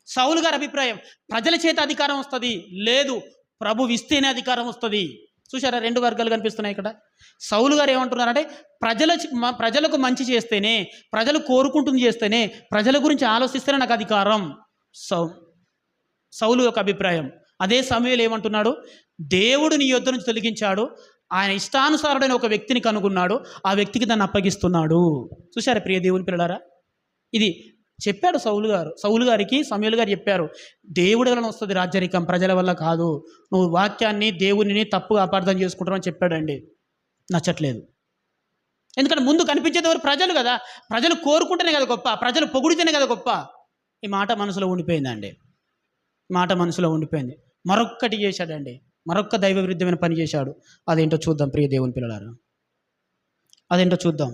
సౌలు గారి అభిప్రాయం ప్రజల చేత అధికారం వస్తుంది, లేదు ప్రభు ఇస్తేనే అధికారం వస్తుంది. చూసారా, రెండు వర్గాలు కనిపిస్తున్నాయి ఇక్కడ. సౌలు గారు ఏమంటున్నారంటే ప్రజలకు మంచి చేస్తేనే, ప్రజలు కోరుకుంటుంది చేస్తేనే, ప్రజల గురించి ఆలోచిస్తేనే నాకు అధికారం. సౌలు యొక్క అభిప్రాయం. అదే సమయంలో ఏమంటున్నాడు, దేవుడు నీ యొద్ద నుంచి తొలగించాడు, ఆయన ఇష్టానుసారుడైన ఒక వ్యక్తిని కనుగొన్నాడు, ఆ వ్యక్తికి దాన్ని అప్పగిస్తున్నాడు. చూసారా ప్రియ దేవుని పిల్లలారా, ఇది చెప్పాడు సౌలు గారికి సమూయేలు గారు చెప్పారు, దేవుడి వలన వస్తుంది రాజ్యరికం, ప్రజల వల్ల కాదు, నువ్వు వాక్యాన్ని దేవునిని తప్పుగా అపార్థం చేసుకుంటావు అని చెప్పాడండి. నచ్చట్లేదు, ఎందుకంటే ముందు కనిపించేది ఎవరు? ప్రజలు కదా. ప్రజలు కోరుకుంటేనే కదా గొప్ప, ప్రజలు పొగిడితేనే కదా గొప్ప. ఈ మాట మనసులో ఉండిపోయిందండి, మాట మనసులో ఉండిపోయింది. మరొక్కటి చేశాడండి, మరొక్క దైవ విరుద్ధమైన పని చేశాడు. అదేంటో చూద్దాం ప్రియ దేవుని పిల్లలారా, అదేంటో చూద్దాం.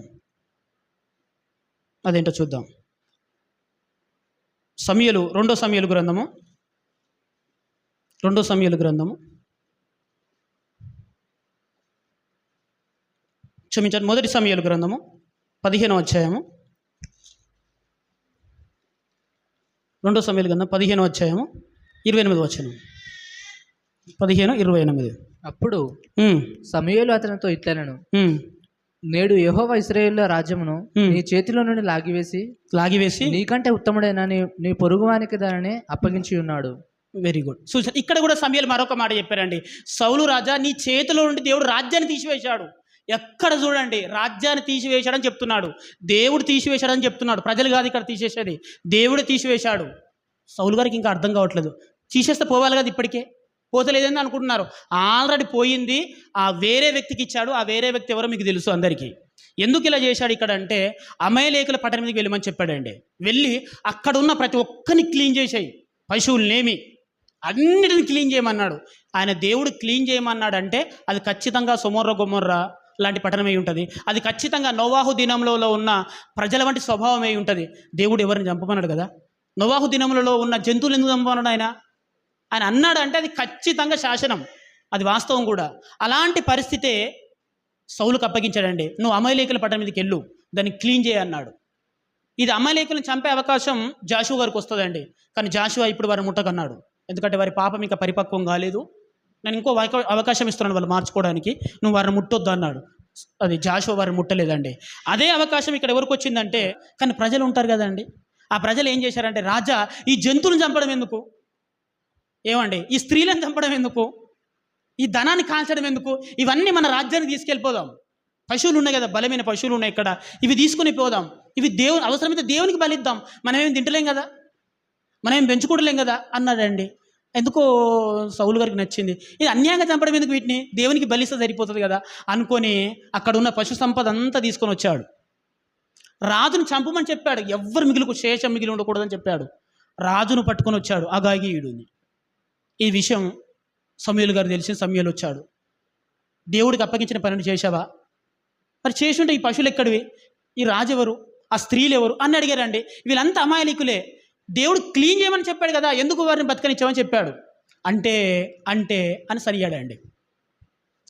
రెండో సమూయేలు గ్రంథము క్షమించండి, మొదటి సమూయేలు గ్రంథము 15వ అధ్యాయము, 2వ సమూయేలు గ్రంథం 15వ అధ్యాయము 28వ వచనం. 15:28. అప్పుడు సమూయేలు అతనితో ఇట్లనెను, నేడు యెహోవా ఇశ్రాయేలు రాజ్యమును నీ చేతిలో నుండి లాగివేసి నీకంటే ఉత్తముడైన నీ పొరుగువానికి దానిని అప్పగించి ఉన్నాడు. Very good. చూసారు, ఇక్కడ కూడా సమూయేలు మరొక మాట చెప్పారండి. సౌలు రాజా, నీ చేతిలో నుండి దేవుడు రాజ్యాన్ని తీసివేశాడు. ఎక్కడ చూడండి రాజ్యాన్ని తీసివేశాడని చెప్తున్నాడు, దేవుడు తీసివేశాడని చెప్తున్నాడు. ప్రజలు కాదు ఇక్కడ తీసేసేది, దేవుడు తీసివేశాడు. సౌలు గారికి ఇంకా అర్థం కావట్లేదు, తీసేస్తే పోవాలి కదా, ఇప్పటికే పోతలేదని అనుకుంటున్నారు. ఆల్రెడీ పోయింది, ఆ వేరే వ్యక్తికి ఇచ్చాడు. ఆ వేరే వ్యక్తి ఎవరో మీకు తెలుసు అందరికీ. ఎందుకు ఇలా చేశాడు ఇక్కడ అంటే, అమలేకుల పట్టణం మీదకి వెళ్ళమని చెప్పాడండి. వెళ్ళి అక్కడ ఉన్న ప్రతి ఒక్కరిని క్లీన్ చేసాయి, పశువులనేమి అన్నిటిని క్లీన్ చేయమన్నాడు. ఆయన దేవుడు క్లీన్ చేయమన్నాడంటే అది ఖచ్చితంగా గొమొర్రా లాంటి పట్టణమై ఉంటుంది. అది ఖచ్చితంగా నోవాహు దినంలో ఉన్న ప్రజల వంటి స్వభావమై ఉంటుంది. దేవుడు ఎవరిని చంపమన్నాడు కదా, నోవాహు దినములలో ఉన్న జంతువులు ఎందుకు చంపమన్నాడు ఆయన అన్నాడు అంటే అది ఖచ్చితంగా శాసనం, అది వాస్తవం కూడా. అలాంటి పరిస్థితే సౌలుకు అప్పగించాడండి. నువ్వు అమలేకుల పట్టణం మీదకి వెళ్ళు, దాన్ని క్లీన్ చేయన్నాడు. ఇది అమలేకులను చంపే అవకాశం జాషువా గారికి వస్తుందండి. కానీ జాషువా ఇప్పుడు వారిని ముట్టకన్నాడు, ఎందుకంటే వారి పాపం ఇంకా పరిపక్వం కాలేదు, నేను ఇంకో అవకాశం ఇస్తున్నాను వాళ్ళు మార్చుకోవడానికి, నువ్వు వారిని ముట్టొద్దు అన్నాడు. అది జాషువా వారిని ముట్టలేదండి. అదే అవకాశం ఇక్కడ ఎవరికి వచ్చిందంటే, కానీ ప్రజలు ఉంటారు కదండి, ఆ ప్రజలు ఏం చేశారంటే, రాజా ఈ జంతువులను చంపడం ఎందుకు, ఏమండి ఈ స్త్రీలను చంపడం ఎందుకు, ఈ ధనాన్ని కాల్చడం ఎందుకు, ఇవన్నీ మన రాజ్యాన్ని తీసుకెళ్ళిపోదాం, పశువులు ఉన్నాయి కదా, బలమైన పశువులు ఉన్నాయి ఇక్కడ, ఇవి తీసుకుని పోదాం, ఇవి అవసరమైతే దేవునికి బలిద్దాం, మనమేం తింటలేం కదా, మనమేం పెంచుకోవట్లేం కదా అన్నాడండి. ఎందుకో సౌలు గారికి నచ్చింది, ఇది అన్యాయంగా చంపడం ఎందుకు, వీటిని దేవునికి బలిస్తే సరిపోతుంది కదా అనుకొని అక్కడ ఉన్న పశు సంపద అంతా తీసుకొని వచ్చాడు. రాజును చంపమని చెప్పాడు, ఎవ్వరు శేషం మిగిలి ఉండకూడదని చెప్పాడు. రాజును పట్టుకొని వచ్చాడు అగాగీయుడిని. ఈ విషయం సమూయేలు గారు తెలిసిన సమూయేలు వచ్చాడు, దేవుడికి అప్పగించిన పనిని చేశావా, మరి చేసుంటే ఈ పశువులు ఎక్కడివి, ఈ రాజు ఎవరు, ఆ స్త్రీలు ఎవరు అని అడిగారండి. వీళ్ళంతా అమాయకులే, దేవుడు క్లీన్ చేయమని చెప్పాడు కదా, ఎందుకు వారిని బతకనిచ్చామని చెప్పాడు. అంటే అని సరియాడండి.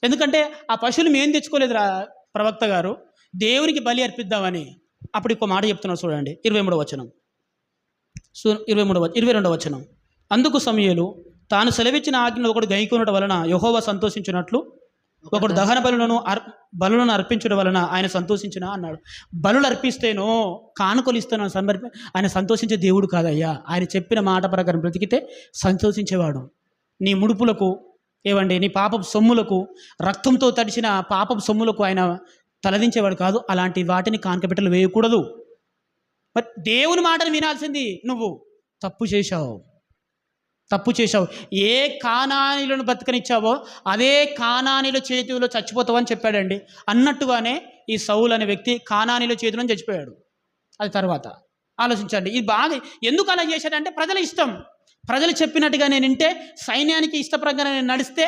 ఎందుకంటే ఆ పశువులు మేము తెచ్చుకోలేదు ప్రవక్త గారు, దేవునికి బలి అర్పిద్దామని. అప్పుడు ఇంకో మాట చెప్తున్నాడు చూడండి, 22వ వచనం. 22వ వచనం. అందుకు సమూయేలు, తాను సెలవిచ్చిన ఆజ్ఞను ఒకడు గైకొనడం వలన యెహోవా సంతోషించినట్లు ఒకడు దహన బలులను అర్పించడం వలన ఆయన సంతోషించిన అన్నాడు. బలులు అర్పిస్తేనో కానుకలు ఇస్తానో ఆయన సంతోషించే దేవుడు కాదయ్యా, ఆయన చెప్పిన మాట ప్రకారం బ్రతికితే సంతోషించేవాడు. నీ ముడుపులకు ఏవండి నీ పాపపు సొమ్ములకు, రక్తంతో తడిచిన పాపపు సొమ్ములకు ఆయన తలదించేవాడు కాదు. అలాంటి వాటిని కానుకబిట్టలు వేయకూడదు. మరి దేవుని మాటను వినాల్సింది నువ్వు తప్పు చేశావు. ఏ కానానీలను బతకనిచ్చావో అదే కానానీల చేతిలో చచ్చిపోతావని చెప్పాడండి. అన్నట్టుగానే ఈ సౌలు అనే వ్యక్తి కానానీల చేతిలో చచ్చిపోయాడు. అది తర్వాత ఆలోచించండి. ఇది బాగా ఎందుకు అలా చేశాడంటే ప్రజల ఇష్టం. ప్రజలు చెప్పినట్టుగా నేను వింటే, సైన్యానికి ఇష్టప్రకారం నేను నడిస్తే,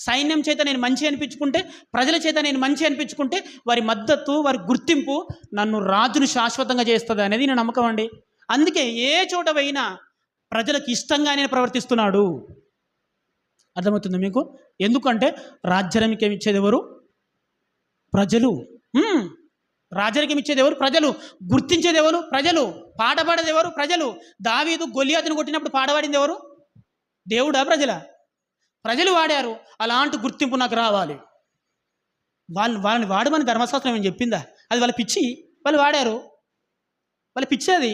సైన్యం చేత నేను మంచి అనిపించుకుంటే, ప్రజల చేత నేను మంచి అనిపించుకుంటే వారి మద్దతు, వారి గుర్తింపు నన్ను రాజును శాశ్వతంగా చేస్తుంది అనేది నా నమ్మకం అండి. అందుకే ఏ చోట పోయినా ప్రజలకు ఇష్టంగా నేను ప్రవర్తిస్తున్నాడు. అర్థమవుతుంది మీకు? ఎందుకంటే రాజ్యానికి ఇచ్చేది ఎవరు? ప్రజలు. రాజరికం ఇచ్చేది ఎవరు? ప్రజలు. గుర్తించేది ఎవరు? ప్రజలు. పాట పాడేది ఎవరు? ప్రజలు. దావీదు గొలియాతును కొట్టినప్పుడు పాడబడింది ఎవరు? దేవుడా? ప్రజల? ప్రజలు వాడారు. అలాంటి గుర్తింపు నాకు రావాలి. వాళ్ళని వాడమని ధర్మశాస్త్రం ఏం చెప్పిందా? అది వాళ్ళ పిచ్చి. వాళ్ళు వాడారు. వాళ్ళ పిచ్చి అది.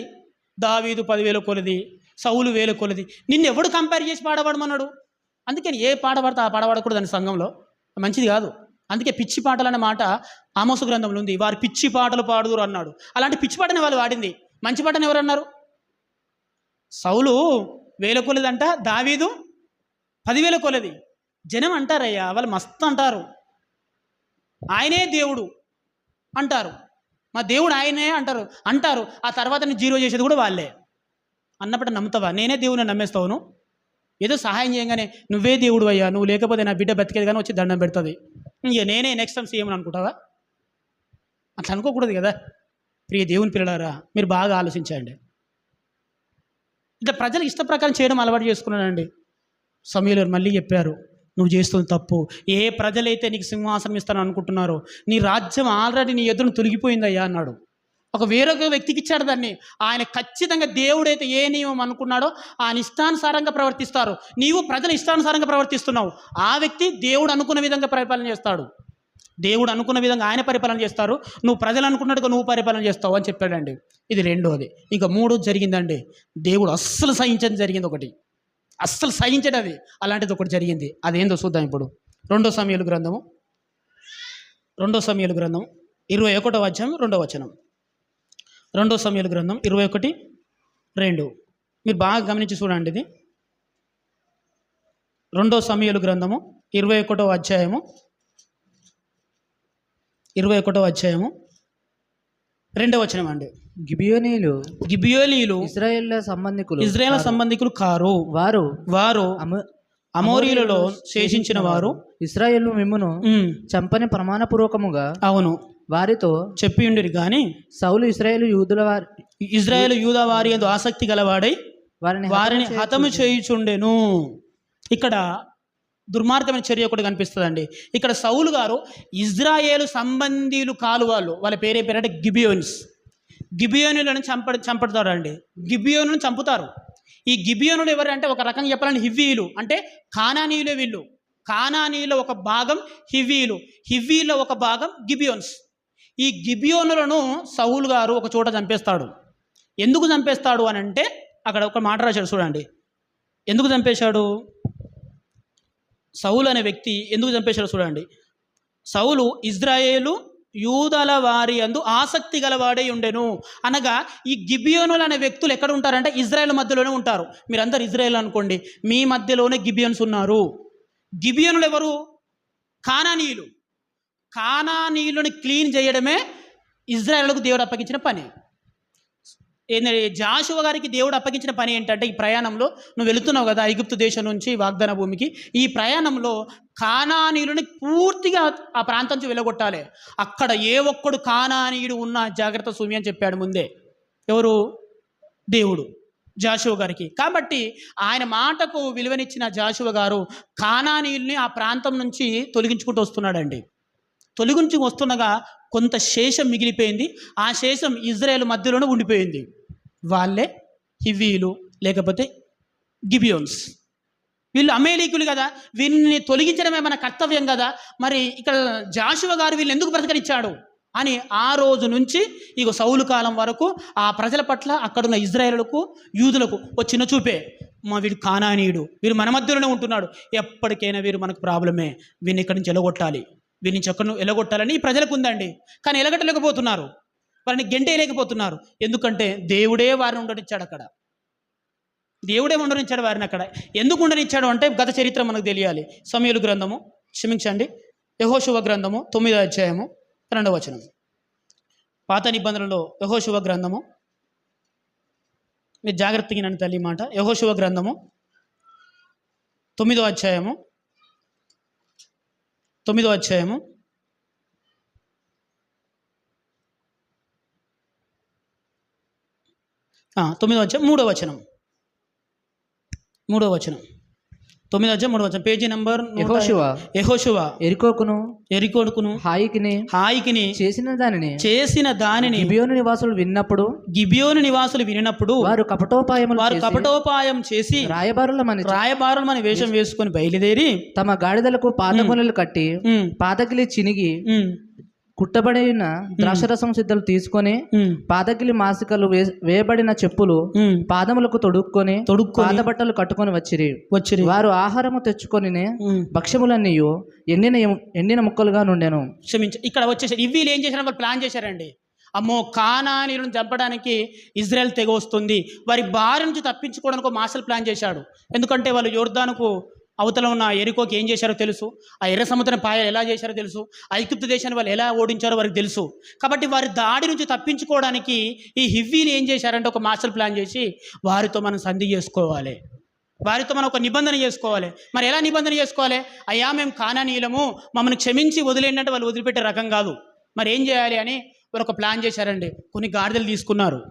దావీదు 10,000 కొలది, సౌలు 1000 కొలది. నిన్ను ఎవడు కంపేర్ చేసి పాడబడమన్నాడు? అందుకని ఏ పాట పాడితే ఆ పాట పాడకూడదు అని సంఘంలో. మంచిది కాదు. అందుకే పిచ్చి పాటలు అనే మాట ఆమోసు గ్రంథంలో ఉంది. వారు పిచ్చి పాటలు పాడుదురు అన్నాడు. అలాంటి పిచ్చి పాటని వాళ్ళు వాడింది. మంచి పాటని ఎవరు అన్నారు? సౌలు 1000 కొలది అంట, దావీదు 10,000 కొలది. జనం అంటారయ్యా, వాళ్ళు మస్తు అంటారు, ఆయనే దేవుడు అంటారు, మా దేవుడు ఆయనే అంటారు. ఆ తర్వాత నేను జీరో చేసేది కూడా వాళ్ళే. అన్నప్పుడు నమ్ముతావా? నేనే దేవుని నమ్మేస్తావును. ఏదో సహాయం చేయగానే నువ్వే దేవుడు అయ్యా, నువ్వు లేకపోతే నా బిడ్డ బతికేది కానీ వచ్చి దండం పెడుతుంది, ఇక నేనే నెక్స్ట్ టైం సీఎం అనుకుంటావా? అట్లా అనుకోకూడదు కదా. ప్రియ దేవుని పిల్లలారా, మీరు బాగా ఆలోచించండి. ఇట్లా ప్రజలు ఇష్ట ప్రకారం చేయడం అలవాటు చేసుకున్నానండి. సమయంలో మళ్ళీ చెప్పారు, నువ్వు చేస్తుంది తప్పు. ఏ ప్రజలైతే నీకు సింహాసనం ఇస్తాను అనుకుంటున్నారో నీ రాజ్యం ఆల్రెడీ నీ ఎదురును తొలగిపోయిందయ్యా అన్నాడు. వేరొక వ్యక్తికి ఇచ్చాడు దాన్ని. ఆయన ఖచ్చితంగా దేవుడైతే ఏ నియమం అనుకున్నాడో ఆయన ఇష్టానుసారంగా ప్రవర్తిస్తారు. నీవు ప్రజల ఇష్టానుసారంగా ప్రవర్తిస్తున్నావు. ఆ వ్యక్తి దేవుడు అనుకున్న విధంగా పరిపాలన చేస్తాడు. దేవుడు అనుకున్న విధంగా ఆయన పరిపాలన చేస్తారు. నువ్వు ప్రజలు అనుకున్నట్టుగా నువ్వు పరిపాలన చేస్తావు అని చెప్పాడండి. ఇది రెండోది. ఇంకా మూడోది జరిగిందండి. దేవుడు అస్సలు సహించని జరిగింది ఒకటి. అస్సలు సహించడు అది. అలాంటిది ఒకటి జరిగింది. అదేందో చూద్దాం ఇప్పుడు. 2 సమూయేలు గ్రంథము 21వ అధ్యాయం 2వ వచనం. 2 సమూయేలు గ్రంథం 21:2. మీరు బాగా గమనించి చూడండి. ఇది 2 సమూయేలు గ్రంథము 21వ అధ్యాయము 2వ వచనం అండి. గిబియోనీయులు ఇశ్రాయేలు సంబంధికులు కారు. వారు అమోరీయులలో శేషించిన వారు ఇశ్రాయేలు మిమ్మును చంపని ప్రమాణపూర్వకముగా అవును వారితో చెప్పి ఉండిరి. కానీ సౌలు ఇశ్రాయేలు యూదా వారి యందు ఆసక్తి గలవాడై వారిని హతము చేయుచుండెను. ఇక్కడ దుర్మార్గమైన చర్య ఒకటి కనిపిస్తుందండి. ఇక్కడ సౌలు గారు ఇజ్రాయేలు సంబంధీలు కాలు వాళ్ళ పేరంటే గిబియోనులను చంపుతారండి. గిబియోనులను చంపుతారు. ఈ గిబియోనులు ఎవరంటే ఒక రకంగా చెప్పాలని హివ్వీయులు, అంటే కానానీయులే వీళ్ళు. కానానీయుల ఒక భాగం హివ్వీల ఒక భాగం గిబియోన్స్. ఈ గిబియోనులను సౌలు గారు ఒక చోట చంపేస్తాడు. ఎందుకు చంపేస్తాడు అని అంటే అక్కడ ఒక మాట రాశాడు చూడండి. ఎందుకు చంపేశాడు? సౌలు అనే వ్యక్తి ఎందుకు చంపేశాడు చూడండి. సౌలు ఇజ్రాయేలు యూదల వారి యందు ఆసక్తి గలవాడై ఉండెను అనగా, ఈ గిబియోనులు అనే వ్యక్తులు ఎక్కడ ఉంటారంటే ఇజ్రాయేల్ మధ్యలోనే ఉంటారు. మీరందరూ ఇజ్రాయేల్ అనుకోండి, మీ మధ్యలోనే గిబియోన్స్ ఉన్నారు. గిబియోనులు ఎవరు? కానానీయులను క్లీన్ చేయడమే ఇజ్రాయేలుకు దేవుడు అప్పగించిన పని. ఏంటంటే జాషువ గారికి దేవుడు అప్పగించిన పని ఏంటంటే, ఈ ప్రయాణంలో నువ్వు వెళుతున్నావు కదా ఐగుప్తు దేశం నుంచి వాగ్దాన భూమికి, ఈ ప్రయాణంలో కానానీయులని పూర్తిగా ఆ ప్రాంతం నుంచి వెళ్ళగొట్టాలి. అక్కడ ఏ ఒక్కడు కానానీయుడు ఉన్న జాగ్రత్త సుమి అని చెప్పాడు ముందే. ఎవరు? దేవుడు జాషువ గారికి. కాబట్టి ఆయన మాటకు విలువనిచ్చిన జాషువ గారు కానానీయుల్ని ఆ ప్రాంతం నుంచి తొలగించుకుంటూ వస్తున్నాడండి. తొలగించి వస్తుండగా కొంత శేషం మిగిలిపోయింది. ఆ శేషం ఇజ్రాయేల్ మధ్యలోనే ఉండిపోయింది. వాళ్ళే హివ్వీలు లేకపోతే గిబియోన్స్. వీళ్ళు అమేలీకులు కదా, వీళ్ళని తొలగించడమే మన కర్తవ్యం కదా. మరి ఇక్కడ జాషువ గారు వీళ్ళు ఎందుకు బ్రతకనిచ్చాడు అని ఆ రోజు నుంచి ఇక సౌలు కాలం వరకు ఆ ప్రజల పట్ల అక్కడున్న ఇజ్రాయేలులకు యూదులకు ఒక చిన్న చూపే. మా వీడు కానానీయుడు, వీరు మన మధ్యలోనే ఉంటున్నాడు, ఎప్పటికైనా వీరు మనకు ప్రాబ్లమే, వీరిని ఇక్కడి నుంచి ఎలగొట్టాలి, వీరి నుంచి ఎక్కడ ఎలగొట్టాలని ఈ ప్రజలకు ఉందండి. కానీ ఎలగట్టలేకపోతున్నారు, వారిని గెంటేయలేకపోతున్నారు. ఎందుకంటే దేవుడే వారిని ఉండనిచ్చాడు అక్కడ, దేవుడే ఉండనిచ్చాడు వారిని అక్కడ. ఎందుకు ఉండనిచ్చాడు అంటే గత చరిత్ర మనకు తెలియాలి. సమూయేలు గ్రంథము, క్షమించండి, యెహోషువ గ్రంథము 9వ అధ్యాయము 2వ వచనం. పాత నిబంధనలో యెహోషువ గ్రంథము, మీరు జాగ్రత్తగా నన్ను తల్లి మాట, యెహోషువ గ్రంథము 9వ అధ్యాయము 9వ అధ్యాయము 9వ అధ్యాయం 3వ వచనం, 3వ వచనం, 9వ అధ్యాయం 3వ వచనం, పేజీ నంబర్ యెహోషువ ఎరికోనుకును హాయికిని చేసిన దానిని గిబియోను నివాసులు విన్నప్పుడు వారు కపటోపాయం చేసి రాయబారులమని వేషం వేసుకొని బయలుదేరి తమ గాడిదలకు పాదములు కట్టి పాదకిలి చినిగి కుట్టబడిన ద్రాక్షరసం సిద్ధలు తీసుకొని పాదకిలి మాసికలు వేయబడిన చెప్పులు పాదములకు తొడుక్కొని పాద బట్టలు కట్టుకొని వచ్చిరి. వారు ఆహారము తెచ్చుకొని భక్ష్యములన్నీ ఎండిన ముక్కలుగా నుండెను. ఇక్కడ వచ్చేసారు. ఇవి ఏం చేశారు, వాళ్ళు ప్లాన్ చేశారండి. అమ్మో, కానానీయులను చంపడానికి ఇజ్రాయెల్ తెగ వస్తుంది, వారి బారి నుంచి తప్పించుకోవడానికి ఒక మాస్టర్ ప్లాన్ చేశాడు. ఎందుకంటే వాళ్ళు యోర్దానుకు అవతల ఉన్న ఎరికోకి ఏం చేశారో తెలుసు, ఆ ఎర్ర సముద్రం పాయలు ఎలా చేశారో తెలుసు, ఐగుప్తు దేశాన్ని వాళ్ళు ఎలా ఓడించారో వారికి తెలుసు. కాబట్టి వారి దాడి నుంచి తప్పించుకోవడానికి ఈ హివ్వీలు ఏం చేశారంటే ఒక మాస్టర్ ప్లాన్ చేసి వారితో మనం సంధి చేసుకోవాలి, వారితో మనం ఒక నిబంధన చేసుకోవాలి. మరి ఎలా నిబంధన చేసుకోవాలి? అయ్యా, మేము కానానీయులము, మమ్మల్ని క్షమించి వదిలేంటే వాళ్ళు వదిలిపెట్టే రకం కాదు, మరి ఏం చేయాలి అని వారు ఒక ప్లాన్ చేశారండి. కొన్ని గాడిదలు తీసుకున్నారు,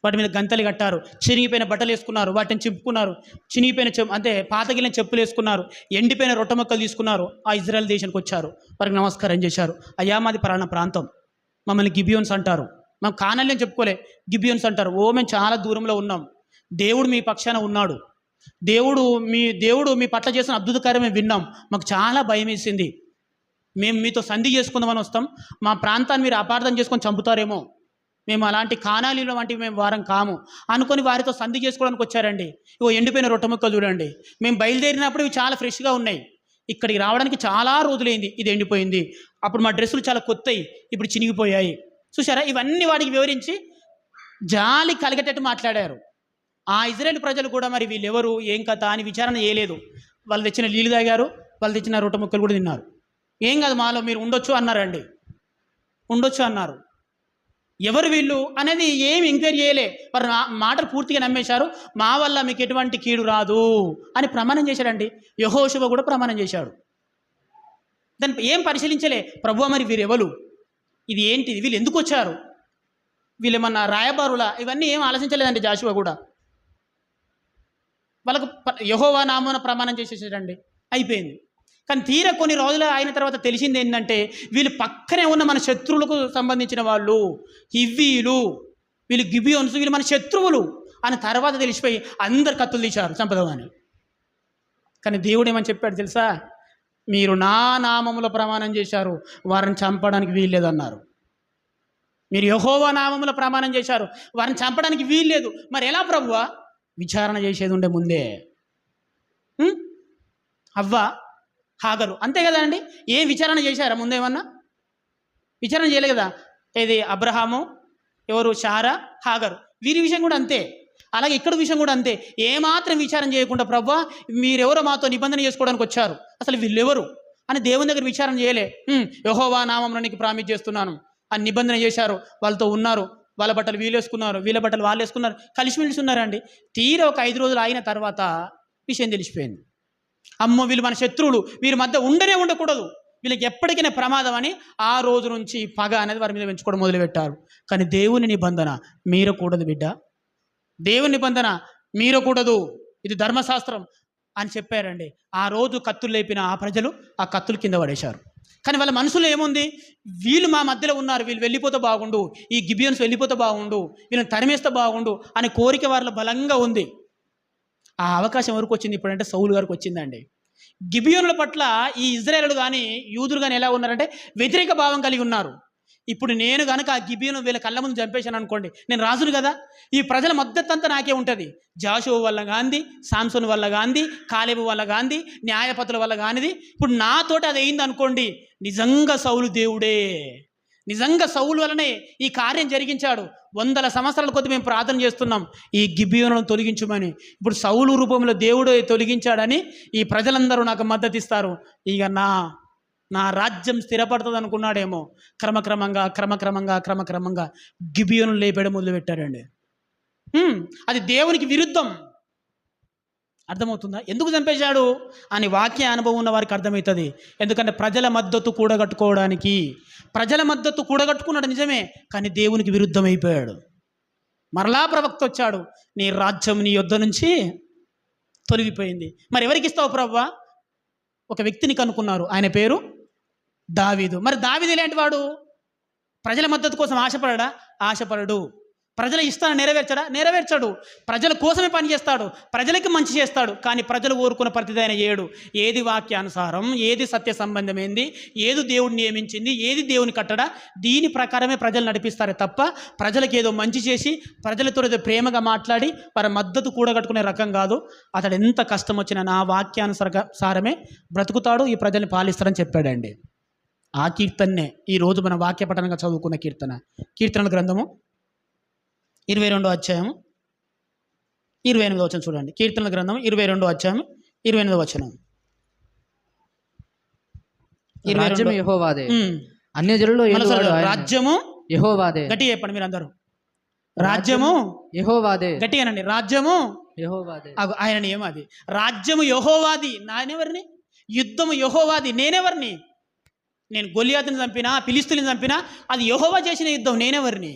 వాటి మీద గంతలు కట్టారు, చినిగిపోయిన బట్టలు వేసుకున్నారు, వాటిని చింపుకున్నారు, చినిగిపోయిన అంటే పాతగిలిన చెప్పులు వేసుకున్నారు, ఎండిపోయిన రొట్టె మొక్కలు తీసుకున్నారు. ఆ ఇజ్రాయెల్ దేశానికి వచ్చారు, వారికి నమస్కారం చేశారు. అయ్యా, మాది పలానా ప్రాంతం, మమ్మల్ని గిబియోన్స్ అంటారు, మేము కానాలని చెప్పుకోలే, గిబియోన్స్ అంటారు. మేము చాలా దూరంలో ఉన్నాం, దేవుడు మీ పక్షాన ఉన్నాడు, దేవుడు మీ పట్ల చేసిన అద్భుత కార్యం మేము విన్నాం, మాకు చాలా భయం వేసింది, మేము మీతో సంధి చేసుకుందామని వస్తాం, మా ప్రాంతాన్ని మీరు అపార్థం చేసుకొని చంపుతారేమో, మేము అలాంటి కానాలీల వంటివి మేము వారం కాము అనుకొని వారితో సంధి చేసుకోవడానికి వచ్చారండి. ఇగో ఎండిపోయిన రొట్టె ముక్కలు చూడండి, మేము బయలుదేరినప్పుడు ఇవి చాలా ఫ్రెష్గా ఉన్నాయి, ఇక్కడికి రావడానికి చాలా రోజులైంది, ఇది ఎండిపోయింది, అప్పుడు మా డ్రెస్సులు చాలా కొత్తవి, ఇప్పుడు చినిగిపోయాయి. చూసారా, ఇవన్నీ వాడికి వివరించి జాలి కలిగేటట్టు మాట్లాడారు. ఆ ఇజ్రాయేల్ ప్రజలు కూడా మరి వీళ్ళెవరు, ఏం కథ అని విచారణ చేయలేదు. వాళ్ళు తెచ్చిన నీళ్ళు తాగారు, వాళ్ళు తెచ్చిన రొట్టె ముక్కలు కూడా తిన్నారు. ఏం కాదు, మాలో మీరు ఉండొచ్చు అన్నారండి, ఉండొచ్చు అన్నారు. ఎవరు వీళ్ళు అనేది ఏమి ఎంక్వైరీ చేయలే, వారు మాటలు పూర్తిగా నమ్మేశారు. మా వల్ల మీకు ఎటువంటి కీడు రాదు అని ప్రమాణం చేశాడండి. యెహోషువ కూడా ప్రమాణం చేశాడు. దాన్ని ఏం పరిశీలించలే, ప్రభువా మరి వీరెవరు, ఇది ఏంటిది, వీళ్ళు ఎందుకు వచ్చారు, వీళ్ళు ఏమన్నా రాయబారులా, ఇవన్నీ ఏం ఆలోచించలేదండి జాషువా కూడా. వాళ్ళకు యెహోవా నామమున ప్రమాణం చేసేసాడండి, అయిపోయింది. కానీ తీరా కొన్ని రోజులు అయిన తర్వాత తెలిసింది ఏంటంటే వీళ్ళు పక్కనే ఉన్న మన శత్రువులకు సంబంధించిన వాళ్ళు, హివ్వీలు, వీళ్ళు గిబియోన్స్, వీళ్ళు మన శత్రువులు అని తర్వాత తెలిసిపోయి అందరు కత్తులు తీశారు చంపదామని. కానీ దేవుడు ఏమని చెప్పాడు తెలుసా, మీరు నా నామములో ప్రమాణం చేశారు, వారిని చంపడానికి వీల్లేదన్నారు. మీరు యెహోవా నామములో ప్రమాణం చేశారు, వారిని చంపడానికి వీల్లేదు. మరి ఎలా ప్రభువా? విచారణ చేసేది ఉండే ముందే. అవ్వ హాగరు అంతే కదా అండి, ఏం విచారణ చేశారా ముందేమన్నా? విచారణ చేయలే కదా. ఏది అబ్రహాము, ఎవరు శారా, హాగరు, వీరి విషయం కూడా అంతే. అలాగే ఇక్కడ విషయం కూడా అంతే. ఏమాత్రం విచారణ చేయకుండా ప్రభువా మీరెవరో మాతో నిబంధన చేసుకోవడానికి వచ్చారు, అసలు వీళ్ళెవరు అని దేవుని దగ్గర విచారణ చేయలే. యెహోవా నామమున నీకు ప్రామిస్ చేస్తున్నాను అని నిబంధన చేశారు. వాళ్ళతో ఉన్నారు, వాళ్ళ బట్టలు వీళ్ళు వేసుకున్నారు, వీళ్ళ బట్టలు వాళ్ళు వేసుకున్నారు, కలిసిమెలిసి ఉన్నారండి. తీరా ఒక 5 రోజులు అయిన తర్వాత విషయం తెలిసిపోయింది. అమ్మో, వీళ్ళు మన శత్రువులు, వీరి మధ్య ఉండకూడదు, వీళ్ళకి ఎప్పటికైనా ప్రమాదం అని ఆ రోజు నుంచి పగ అనేది వారి మీద పెంచుకోవడం మొదలుపెట్టారు. కానీ దేవుని నిబంధన మీరకూడదు బిడ్డ, దేవుని నిబంధన మీరకూడదు, ఇది ధర్మశాస్త్రం అని చెప్పారండి. ఆ రోజు కత్తులు లేపిన ఆ ప్రజలు ఆ కత్తులు కింద పడేశారు. కానీ వాళ్ళ మనసులో ఏముంది, వీళ్ళు మా మధ్యలో ఉన్నారు, వీళ్ళు వెళ్ళిపోతే బాగుండు, ఈ గిబియోన్స్ వెళ్ళిపోతే బాగుండు, వీళ్ళని తరిమేస్తే బాగుండు అనే కోరిక వారిలో బలంగా ఉంది. ఆ అవకాశం ఎవరికి వచ్చింది ఇప్పుడంటే సౌలు గారికి వచ్చిందండి. గిబియోనుల పట్ల ఈ ఇజ్రాయేలు కానీ యూదులు కానీ ఎలా ఉన్నారంటే వ్యతిరేక భావం కలిగి ఉన్నారు. ఇప్పుడు నేను కనుక ఆ గిబియోను వీళ్ళ కళ్ళ ముందు చంపేశాను అనుకోండి, నేను రాజును కదా, ఈ ప్రజల మద్దతు అంతా నాకే ఉంటుంది. జాషువ వల్ల గాంధీ, సాంసోన్ వల్ల గాంధీ, కాలేబు వల్ల గాంధీ, న్యాయపతుల వల్ల కానిది, ఇప్పుడు నాతోటి అది అయింది అనుకోండి, నిజంగా సౌలు దేవుడే, నిజంగా సౌలు వలనే ఈ కార్యం జరిగించాడు. 100 సంవత్సరాల కొద్ది మేము ప్రార్థన చేస్తున్నాం ఈ గిబియోనులను తొలగించమని. ఇప్పుడు సౌలు రూపంలో దేవుడే తొలగించాడని ఈ ప్రజలందరూ నాకు మద్దతు ఇస్తారు. ఇక నా రాజ్యం స్థిరపడుతుంది అనుకున్నాడేమో. క్రమక్రమంగా గిబియోను లేపేయడం మొదలుపెట్టారండి. అది దేవునికి విరుద్ధం. అర్థమవుతుందా? ఎందుకు చంపేశాడు అని వాక్య అనుభవం ఉన్న వారికి అర్థమవుతుంది. ఎందుకంటే ప్రజల మద్దతు కూడగట్టుకున్నాడు నిజమే, కానీ దేవునికి విరుద్ధం అయిపోయాడు. మరలా ప్రవక్త వచ్చాడు, నీ రాజ్యం నీ యొద్ద నుంచి తొలగిపోయింది. మరి ఎవరికి ఇస్తావు ప్రభువా? ఒక వ్యక్తిని కనుక్కున్నారు, ఆయన పేరు దావీదు. మరి దావీదు ఎలాంటి వాడు? ప్రజల మద్దతు కోసం ఆశపడడు. ప్రజల ఇష్టాన్ని నెరవేర్చడు. ప్రజల కోసమే పనిచేస్తాడు, ప్రజలకి మంచి చేస్తాడు. కానీ ప్రజలు ఊరుకున్న ప్రతిదైన చేయడు. ఏది వాక్యానుసారం, ఏది సత్య సంబంధమైంది, ఏది దేవుడు నియమించింది, ఏది దేవుని కట్టడా, దీని ప్రకారమే ప్రజలు నడిపిస్తారే తప్ప ప్రజలకు ఏదో మంచి చేసి ప్రజలతో ఏదో ప్రేమగా మాట్లాడి వారి మద్దతు కూడగట్టుకునే రకం కాదు. అతడు ఎంత కష్టం వచ్చినా నా వాక్యానుసారమే బ్రతుకుతాడు, ఈ ప్రజల్ని పాలిస్తాడని చెప్పాడండి. ఆ కీర్తన్నే ఈరోజు మన వాక్య పఠనంగా చదువుకున్న కీర్తనల గ్రంథము 22వ అధ్యాయం 28వ వచనం చూడండి. కీర్తనల గ్రంథం 22వ అధ్యాయం 28వ వచనం. రాజ్యము యెహోవాదే, అన్యజనులలో ఏలువాడు ఆయనే. రాజ్యము యెహోవాదే. గట్టిగా చెప్పండి మీరందరూ. రాజ్యము యెహోవాదే. గట్టిగానండి. రాజ్యము యెహోవాదే. ఆయన నియమం అది. రాజ్యము యెహోవాది, నేనెవరిని? యుద్ధము యెహోవాది, నేనెవరిని? నేను గొలియాతుని చంపినా, ఫిలిష్తీయులను చంపినా అది యెహోవా చేసిన యుద్ధం, నేనెవరిని?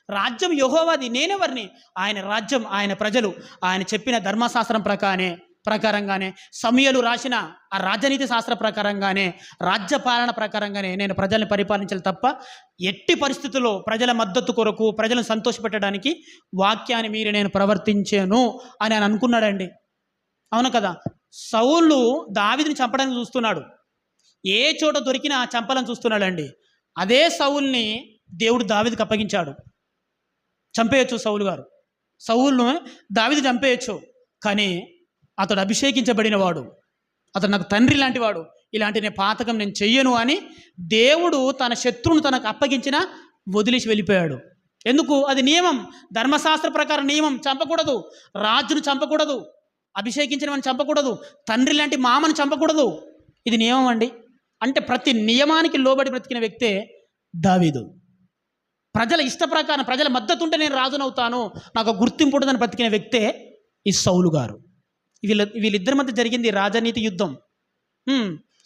రాజ్యం యెహోవాది, నేనెవరిని? ఆయన రాజ్యం, ఆయన ప్రజలు, ఆయన చెప్పిన ధర్మశాస్త్రం ప్రకారంగానే, సమూయేలు రాసిన ఆ రాజనీతి శాస్త్ర ప్రకారంగానే, రాజ్యపాలన ప్రకారంగానే నేను ప్రజల్ని పరిపాలించాలి తప్ప ఎట్టి పరిస్థితుల్లో ప్రజల మద్దతు కొరకు, ప్రజలను సంతోషపెట్టడానికి వాక్యాన్ని మీరి నేను ప్రవర్తించాను అని ఆయన అనుకున్నాడండి. అవును కదా? సౌలు దావీదుని చంపడానికి చూస్తున్నాడు, ఏ చోట దొరికినా చంపాలని చూస్తున్నాడండి. అదే సౌల్ని దేవుడు దావీదుకి అప్పగించాడు. చంపేయచ్చు సౌలును దావీదు చంపేయచ్చు, కానీ అతడు అభిషేకించబడిన వాడు, అతడు నాకు తండ్రి లాంటి వాడు, ఇలాంటి పాతకం నేను చెయ్యను అని దేవుడు తన శత్రువును తనకు అప్పగించినా వదిలేసి వెళ్ళిపోయాడు. ఎందుకు? అది నియమం, ధర్మశాస్త్ర ప్రకారం నియమం. చంపకూడదు, రాజును చంపకూడదు, అభిషేకించిన వాడిని చంపకూడదు, తండ్రి లాంటి మామను చంపకూడదు. ఇది నియమం అండి. అంటే ప్రతి నియమానికి లోబడి బ్రతికిన వ్యక్తే దావీదు. ప్రజల ఇష్ట ప్రకారం, ప్రజల మద్దతు ఉంటే నేను రాజునవుతాను, నాకు గుర్తింపు ఉంటుందని బ్రతికిన వ్యక్తే ఈ సౌలు గారు. వీళ్ళిద్దరి మధ్య జరిగింది రాజనీతి యుద్ధం.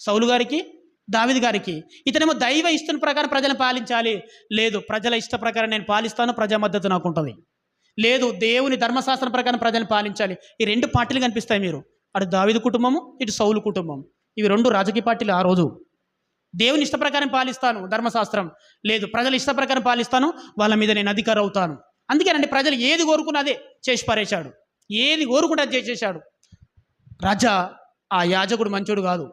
సౌలు గారికి, దావీదు గారికి. ఇతనేమో దైవ ఇష్టం ప్రకారం ప్రజలను పాలించాలి, లేదు ప్రజల ఇష్ట ప్రకారం నేను పాలిస్తాను, ప్రజా మద్దతు నాకు ఉంటుంది, లేదు దేవుని ధర్మశాస్త్రం ప్రకారం ప్రజలను పాలించాలి. ఈ 2 పార్టీలు కనిపిస్తాయి మీరు. అటు దావీదు కుటుంబము, ఇటు సౌలు కుటుంబం. ఇవి 2 రాజకీయ పార్టీలు. ఆ రోజు దేవుని ఇష్ట ప్రకారం పాలిస్తాను ధర్మశాస్త్రం, లేదు ప్రజల ఇష్ట ప్రకారం పాలిస్తాను, వాళ్ళ మీద నేను అధికారం అవుతాను. అందుకేనండి ప్రజలు ఏది కోరుకున్నా అదే చేసి పారేశాడు, ఏది కోరుకుంటే అది చేసేశాడు. రాజా ఆ యాజకుడు మంచోడు కాదు,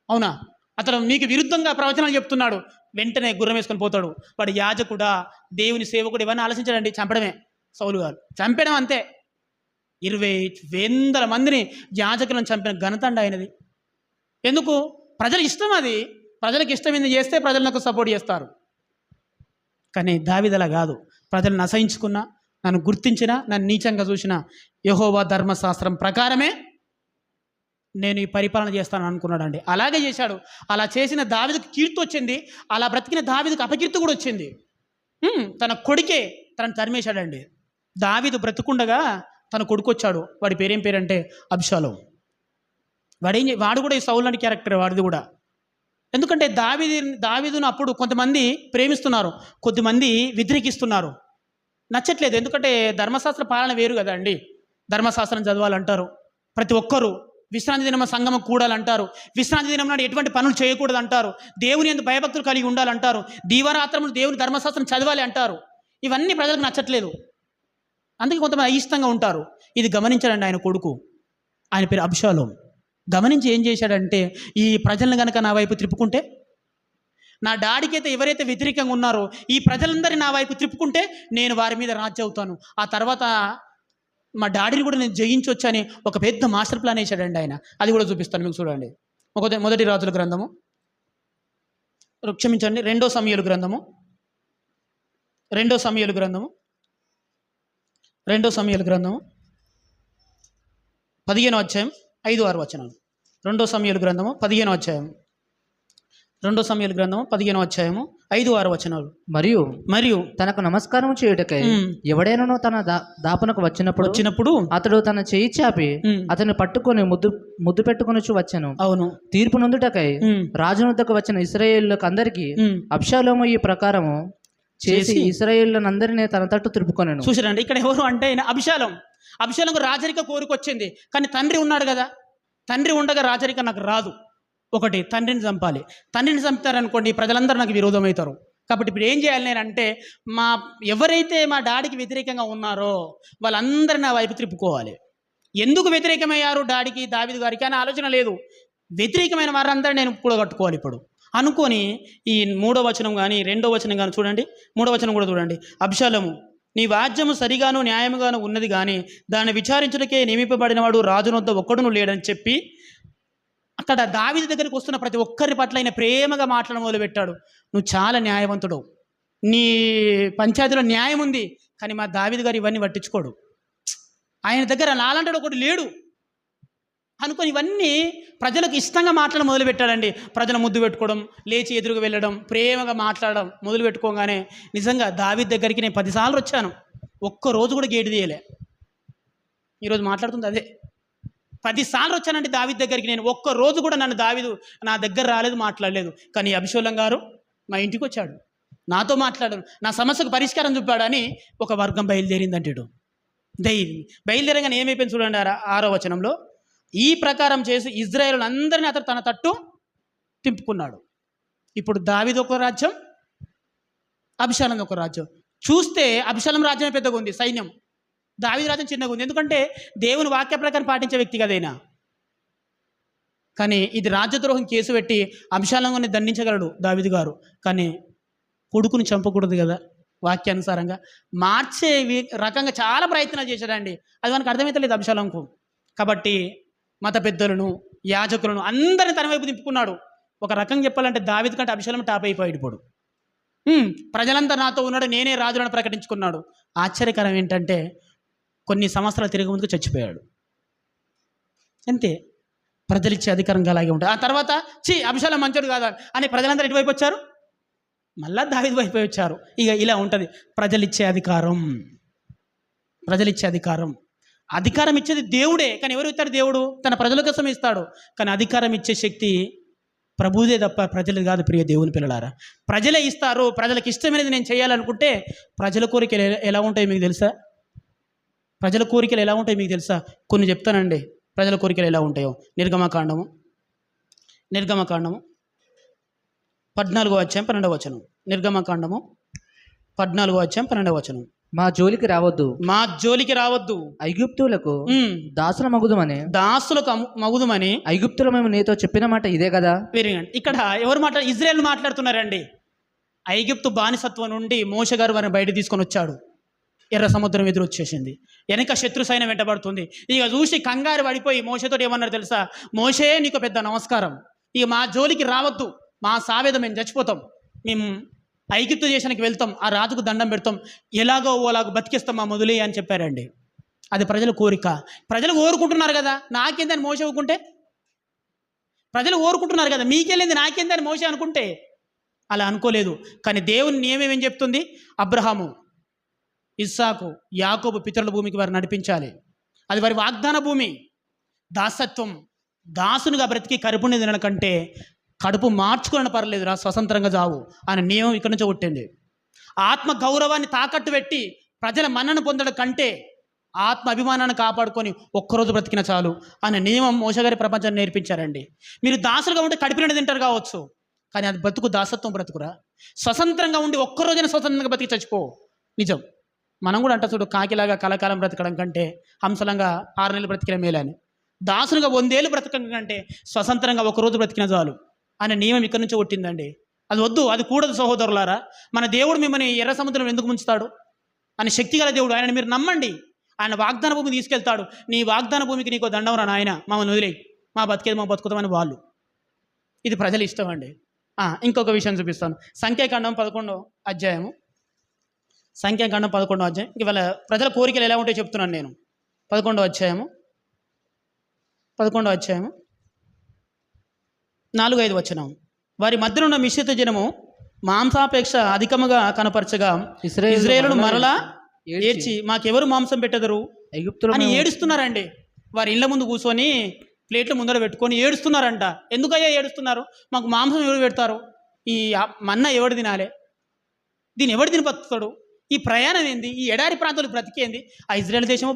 అవునా? అతను మీకు విరుద్ధంగా ప్రవచనాలు చెప్తున్నాడు, వెంటనే గుర్రం వేసుకొని పోతాడు. వాడు యాజకుడా, దేవుని సేవకుడు, ఇవన్నీ ఆలోచించాడండి. చంపడమే సౌలు గారు, చంపడం అంతే. 20,000 మందిని యాజకులను చంపిన ఘనత అండి ఆయనది. ఎందుకు? ప్రజల ఇష్టం అది. ప్రజలకు ఇష్టమైంది చేస్తే ప్రజలు నాకు సపోర్ట్ చేస్తారు. కానీ దావీదు అలా కాదు. ప్రజలను అసహించుకున్నా, నన్ను గుర్తించినా, నన్ను నీచంగా చూసిన యెహోవా ధర్మశాస్త్రం ప్రకారమే నేను ఈ పరిపాలన చేస్తాను అనుకున్నాడండి. అలాగే చేశాడు. అలా చేసిన దావీదుకు కీర్తి వచ్చింది, అలా బ్రతికిన దావీదుకు అపకీర్తి కూడా వచ్చింది. తన కొడుకే తనను తరిమేశాడండి. దావీదు బ్రతుకుండగా తన కొడుకు వచ్చాడు. వాడి పేరేం పేరంటే అబ్షాలోము. వాడు కూడా ఈ సౌలు లాంటి క్యారెక్టర్ వాడిది కూడా. ఎందుకంటే దావీదును అప్పుడు కొంతమంది ప్రేమిస్తున్నారు, కొద్దిమంది వ్యతిరేకిస్తున్నారు, నచ్చట్లేదు. ఎందుకంటే ధర్మశాస్త్ర పాలన వేరు కదా అండి. ధర్మశాస్త్రం చదవాలంటారు ప్రతి ఒక్కరూ, విశ్రాంతి దినం సంగమం కూడాలంటారు, విశ్రాంతి దినం నాడు ఎటువంటి పనులు చేయకూడదు అంటారు, దేవుని యందు భయభక్తులు కలిగి ఉండాలంటారు, దీవారాత్రములు దేవుని ధర్మశాస్త్రం చదవాలి అంటారు. ఇవన్నీ ప్రజలకు నచ్చట్లేదు, అందుకే కొంతమంది అయిష్టంగా ఉంటారు. ఇది గమనించాడండి ఆయన కొడుకు, ఆయన పేరు అబ్షాలోము. గమనించి ఏం చేశాడంటే, ఈ ప్రజలను కనుక నా వైపు త్రిప్పుకుంటే, నా డాడీకి అయితే ఎవరైతే వ్యతిరేకంగా ఉన్నారో ఈ ప్రజలందరినీ నా వైపు తిప్పుకుంటే నేను వారి మీద రాజ్యం అవుతాను, ఆ తర్వాత మా డాడీని కూడా నేను జయించొచ్చని ఒక పెద్ద మాస్టర్ ప్లాన్ వేసాడండి ఆయన. అది కూడా చూపిస్తాను మీకు, చూడండి. మొదటి రాజుల గ్రంథము, క్షమించండి, రెండో సమూయేలు గ్రంథము 15వ అధ్యాయం 5-6 వచనాలు. 2 సమూయేలు గ్రంథము 15వ అధ్యాయం 5-6 వచనాలు. మరియు తనకు నమస్కారం చేయుటకై ఎవడైనానో తన దాపునకు వచ్చినప్పుడు అతడు తన చేయి చాపి అతన్ని పట్టుకొని ముద్దు పెట్టుకొని వచ్చాను. అవును. తీర్పు నొందుటకై రాజునొద్దకు వచ్చిన ఇశ్రాయేలులకు అందరికీ అబ్షాలోము ఈ ప్రకారము చేసి ఇశ్రాయేలులందరినీ తన తట్టు తిప్పుకొనెను. చూసారండి, ఇక్కడ ఎవరు అంటే అబ్షాలోము రాజరిక కోరికొచ్చింది, కానీ తండ్రి ఉన్నాడు కదా, తండ్రి ఉండగా రాజరిక నాకు రాదు. ఒకటి, తండ్రిని చంపాలి. తండ్రిని చంపుతారనుకోండి ప్రజలందరూ నాకు విరోధం అవుతారు. కాబట్టి ఇప్పుడు ఏం చేయాలి నేను అంటే, ఎవరైతే మా డాడీకి వ్యతిరేకంగా ఉన్నారో వాళ్ళందరూ నా వైపు తిప్పుకోవాలి. ఎందుకు వ్యతిరేకమయ్యారు డాడీకి, దావీదు గారికి అని ఆలోచన లేదు. వ్యతిరేకమైన వారందరూ నేను కూడగట్టుకోవాలి ఇప్పుడు అనుకొని, ఈ 3వ వచనం కానీ 2వ వచనం కానీ చూడండి, 3వ వచనం కూడా చూడండి. అబ్షాలోము, నీ వాద్యము సరిగాను న్యాయముగాను ఉన్నది కానీ దాన్ని విచారించుటకే నియమింపబడినవాడు రాజునొద్ద ఒక్కడును లేడని చెప్పి అక్కడ దావీదు దగ్గరికి వస్తున్న ప్రతి ఒక్కరి పట్ల ఆయన ప్రేమగా మాట్లాడడం మొదలుపెట్టాడు. నువ్వు చాలా న్యాయవంతుడు, నీ పంచాయతీలో న్యాయం ఉంది, కానీ మా దావీదు గారు ఇవన్నీ పట్టించుకోడు, ఆయన దగ్గర నాలంటాడు ఒకటి లేడు అనుకొని ఇవన్నీ ప్రజలకు ఇష్టంగా మాట్లాడడం మొదలుపెట్టాడండి. ప్రజలు ముద్దు పెట్టుకోవడం, లేచి ఎదురుగా వెళ్ళడం, ప్రేమగా మాట్లాడడం మొదలు పెట్టుకోగానే నిజంగా దావీదు దగ్గరికి నేను 10 సార్లు వచ్చాను, ఒక్కరోజు కూడా గేటు తీయలే. ఈరోజు మాట్లాడుతుంది అదే. 10 సార్లు వచ్చానంటే దావీదు దగ్గరికి, నేను ఒక్కరోజు కూడా నన్ను దావీదు నా దగ్గర రాలేదు, మాట్లాడలేదు. కానీ అభిషోలం గారు మా ఇంటికి వచ్చాడు, నాతో మాట్లాడాడు, నా సమస్యకు పరిష్కారం చూపాడు అని ఒక వర్గం బయలుదేరిందంటాడు. బయలుదేరగానే ఏమైపోయింది చూడండి 6వ వచనంలో. ఈ ప్రకారం చేసి ఇజ్రాయేలులందరినీ అతను తన తట్టు తిప్పుకున్నాడు. ఇప్పుడు దావీదు ఒక రాజ్యం, అభిషాలం ఒక రాజ్యం. చూస్తే అభిషాలం రాజ్యమే పెద్దగా ఉంది, సైన్యం. దావీదు రాజ్యం చిన్నగా ఉంది, ఎందుకంటే దేవుని వాక్య ప్రకారం పాటించే వ్యక్తి కదైనా. కానీ ఇది రాజ్యద్రోహం కేసు పెట్టి అభిషాలంగానే దండించగలడు దావీదు గారు, కానీ కొడుకుని చంపకూడదు కదా, వాక్యానుసారంగా మార్చే రకంగా చాలా ప్రయత్నాలు చేశాడండి. అది మనకు అర్థమైతలేదు అభిషాలంకు. కాబట్టి మత పెద్దలను, యాజకులను అందరిని తన వైపు తిప్పుకున్నాడు. ఒక రకంగా చెప్పాలంటే దావీదు కంటే అభిషాలం టాప్ అయిపోయాడు. ఇప్పుడు ప్రజలంతా నాతో ఉన్నాడు, నేనే రాజులను ప్రకటించుకున్నాడు. ఆశ్చర్యకరం ఏంటంటే కొన్ని సంవత్సరాలు తిరిగి ముందుకు చచ్చిపోయాడు. అంతే, ప్రజలు ఇచ్చే అధికారం అలాగే ఉంటుంది. ఆ తర్వాత అభిషాలం మంచోడు కాదా అని ప్రజలందరూ ఎటువైపు వచ్చారు, మళ్ళా దావీదు వైపు వచ్చారు. ఇక ఇలా ఉంటుంది ప్రజలు ఇచ్చే అధికారం. అధికారం ఇచ్చేది దేవుడే, కానీ ఎవరు ఇస్తాడు? దేవుడు తన ప్రజల కోసం ఇస్తాడు. కానీ అధికారం ఇచ్చే శక్తి ప్రభుదే తప్ప ప్రజలు కాదు. ప్రియ దేవుని పిల్లలారా, ప్రజలే ఇస్తారు. ప్రజలకు ఇష్టమైనది నేను చేయాలనుకుంటే ప్రజల కోరికలు ఎలా ఉంటాయి మీకు తెలుసా? కొన్ని చెప్తానండి, ప్రజల కోరికలు ఎలా ఉంటాయో. నిర్గమకాండము 14వ అధ్యాయం 12వ వచనం. నిర్గమకాండము 14వ అధ్యాయం 12వ వచనం. మా జోలికి రావద్దు, ఐగుప్తులకు దాసులకు మగుదుమని ఐగుప్తులు మేము నీతో చెప్పిన మాట ఇదే కదా. ఇక్కడ ఎవరు ఇజ్రాయేల్ మాట్లాడుతున్నారండి. ఐగుప్తు బానిసత్వం నుండి మోషే గారు వారిని బయట తీసుకొని వచ్చాడు. ఎర్ర సముద్రం ఎదురు వచ్చేసింది, వెనక శత్రు సైన్యం వెంటబడుతుంది. ఇక చూసి కంగారు పడిపోయి మోషేతో ఏమన్నారు తెలుసా? మోషే, నీకు పెద్ద నమస్కారం, ఇక మా జోలికి రావద్దు, మా సావేద మేము చచ్చిపోతాం, మేము ఐగుప్తు దేశానికి వెళ్తాం, ఆ రాజుకు దండం పెడతాం, ఎలాగో ఓలాగో బతికిస్తాం మా మొదలే అని చెప్పారండి. అది ప్రజల కోరిక. ప్రజలు కోరుకుంటున్నారు కదా, నాకేందని మోసే ఊరుకుంటే? ప్రజలు కోరుకుంటున్నారు కదా, మీకెళ్ళింది నాకేందని మోసే అనుకుంటే? అలా అనుకోలేదు. కానీ దేవుని నియమం ఏం చెప్తుంది? అబ్రహాము, ఇస్సాకు, యాకోబు పితరుల భూమికి వారు నడిపించాలి. అది వారి వాగ్దాన భూమి. దాసత్వం, దాసునిగా బ్రతికి కడుపుని తినడం కంటే కడుపు మార్చుకోవడం పర్లేదు రా, స్వతంత్రంగా జావు అనే నియమం ఇక్కడి నుంచో పుట్టింది. ఆత్మ గౌరవాన్ని తాకట్టు పెట్టి ప్రజల మన్నను పొందడం కంటే ఆత్మ అభిమానాన్ని కాపాడుకొని ఒక్కరోజు బ్రతికిన చాలు అనే నియమం మోసగారి ప్రపంచాన్ని నేర్పించారండి. మీరు దాసులుగా ఉంటే కడుపుని తింటారు కావచ్చు, కానీ అది బ్రతుకు దాసత్వం బ్రతుకురా. స్వతంత్రంగా ఉండి ఒక్కరోజైనా స్వతంత్రంగా బ్రతికి చచ్చిపో. నిజం, మనం కూడా అంట చూడు, కాకిలాగా కలకాలం బ్రతకడం కంటే హంసలంగా 6 నెలలు బ్రతికిన మేలని, దాసునిగా 100 ఏళ్ళు బ్రతకడం కంటే స్వతంత్రంగా ఒకరోజు బ్రతికిన చాలు అనే నియమం ఇక్కడి నుంచో పుట్టిందండి. అది వద్దు, అది కూడదు సహోదరులారా. మన దేవుడు మిమ్మల్ని ఎర్ర సముద్రం ఎందుకు ముంచుతాడు? ఆయన శక్తిగల దేవుడు, ఆయనని మీరు నమ్మండి. ఆయన వాగ్దాన భూమి తీసుకెళ్తాడు. నీ వాగ్దాన భూమికి నీకు దండం రా నాయన, మమ్మల్ని వదిలేయి, మా బతికేది మా బతుకుతామని వాళ్ళు. ఇది ప్రజల ఇష్టం అండి. ఇంకొక విషయం చూపిస్తాను. సంఖ్యాకాండం 11వ అధ్యాయము. సంఖ్యాకాండం 11వ అధ్యాయం. ఇవాళ ప్రజల కోరికలు ఎలా ఉంటాయో చెప్తున్నాను నేను. 11వ అధ్యాయము 4-5 వచనం. వారి మధ్యన ఉన్న మిశ్రిత జనము మాంసాపేక్ష అధికముగా కనపరచగా ఇశ్రాయేలును మరలా ఏడ్చి మాకెవరు మాంసం పెట్టెదరు అని ఏడుస్తున్నారండి. వారి ఇళ్ళ ముందు కూర్చొని ప్లేట్ల ముందర పెట్టుకొని ఏడుస్తున్నారంట. ఎందుకయ్యా ఏడుస్తున్నారు? మాకు మాంసం ఎవరు పెడతారు? ఈ మన్న ఎవడు తినాలి? దీన్ని ఎవడు తిని బతుకుతాడు? ఈ ప్రయాణం ఏంది? ఈ ఎడారి ప్రాంతాలకు బ్రతికేంది? ఆ ఇజ్రాయెల్ దేశం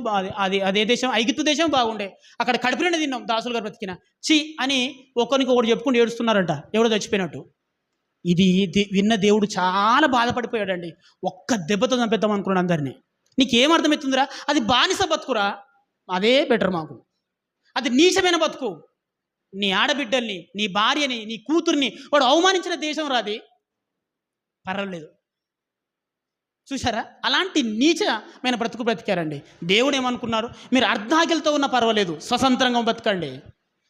అదే దేశం, ఐగుప్తు దేశం బాగుండే, అక్కడ కడుపులోనే తిన్నాం దాసులు గారు బ్రతికిన చి అని ఒకరికి ఒకటి చెప్పుకుంటూ ఏడుస్తున్నారంట, ఎవడో చచ్చిపోయినట్టు. ఇది విన్న దేవుడు చాలా బాధపడిపోయాడండి. ఒక్క దెబ్బతో చంపేద్దాం అనుకున్నాడు అందరినీ. నీకేం అర్థమవుతుందిరా? అది బానిస బతుకురా, అదే బెటర్ మాకు. అది నీచమైన బతుకు. నీ ఆడబిడ్డల్ని, నీ భార్యని, నీ కూతుర్ని వాడు అవమానించిన దేశం రాది, పర్వాలేదు. చూసారా? అలాంటి నీచమైన బ్రతుకు బ్రతికారండి. దేవుడు ఏమనుకున్నారు? మీరు అర్ధాకిలతో ఉన్న పర్వాలేదు, స్వతంత్రంగా బతకండి.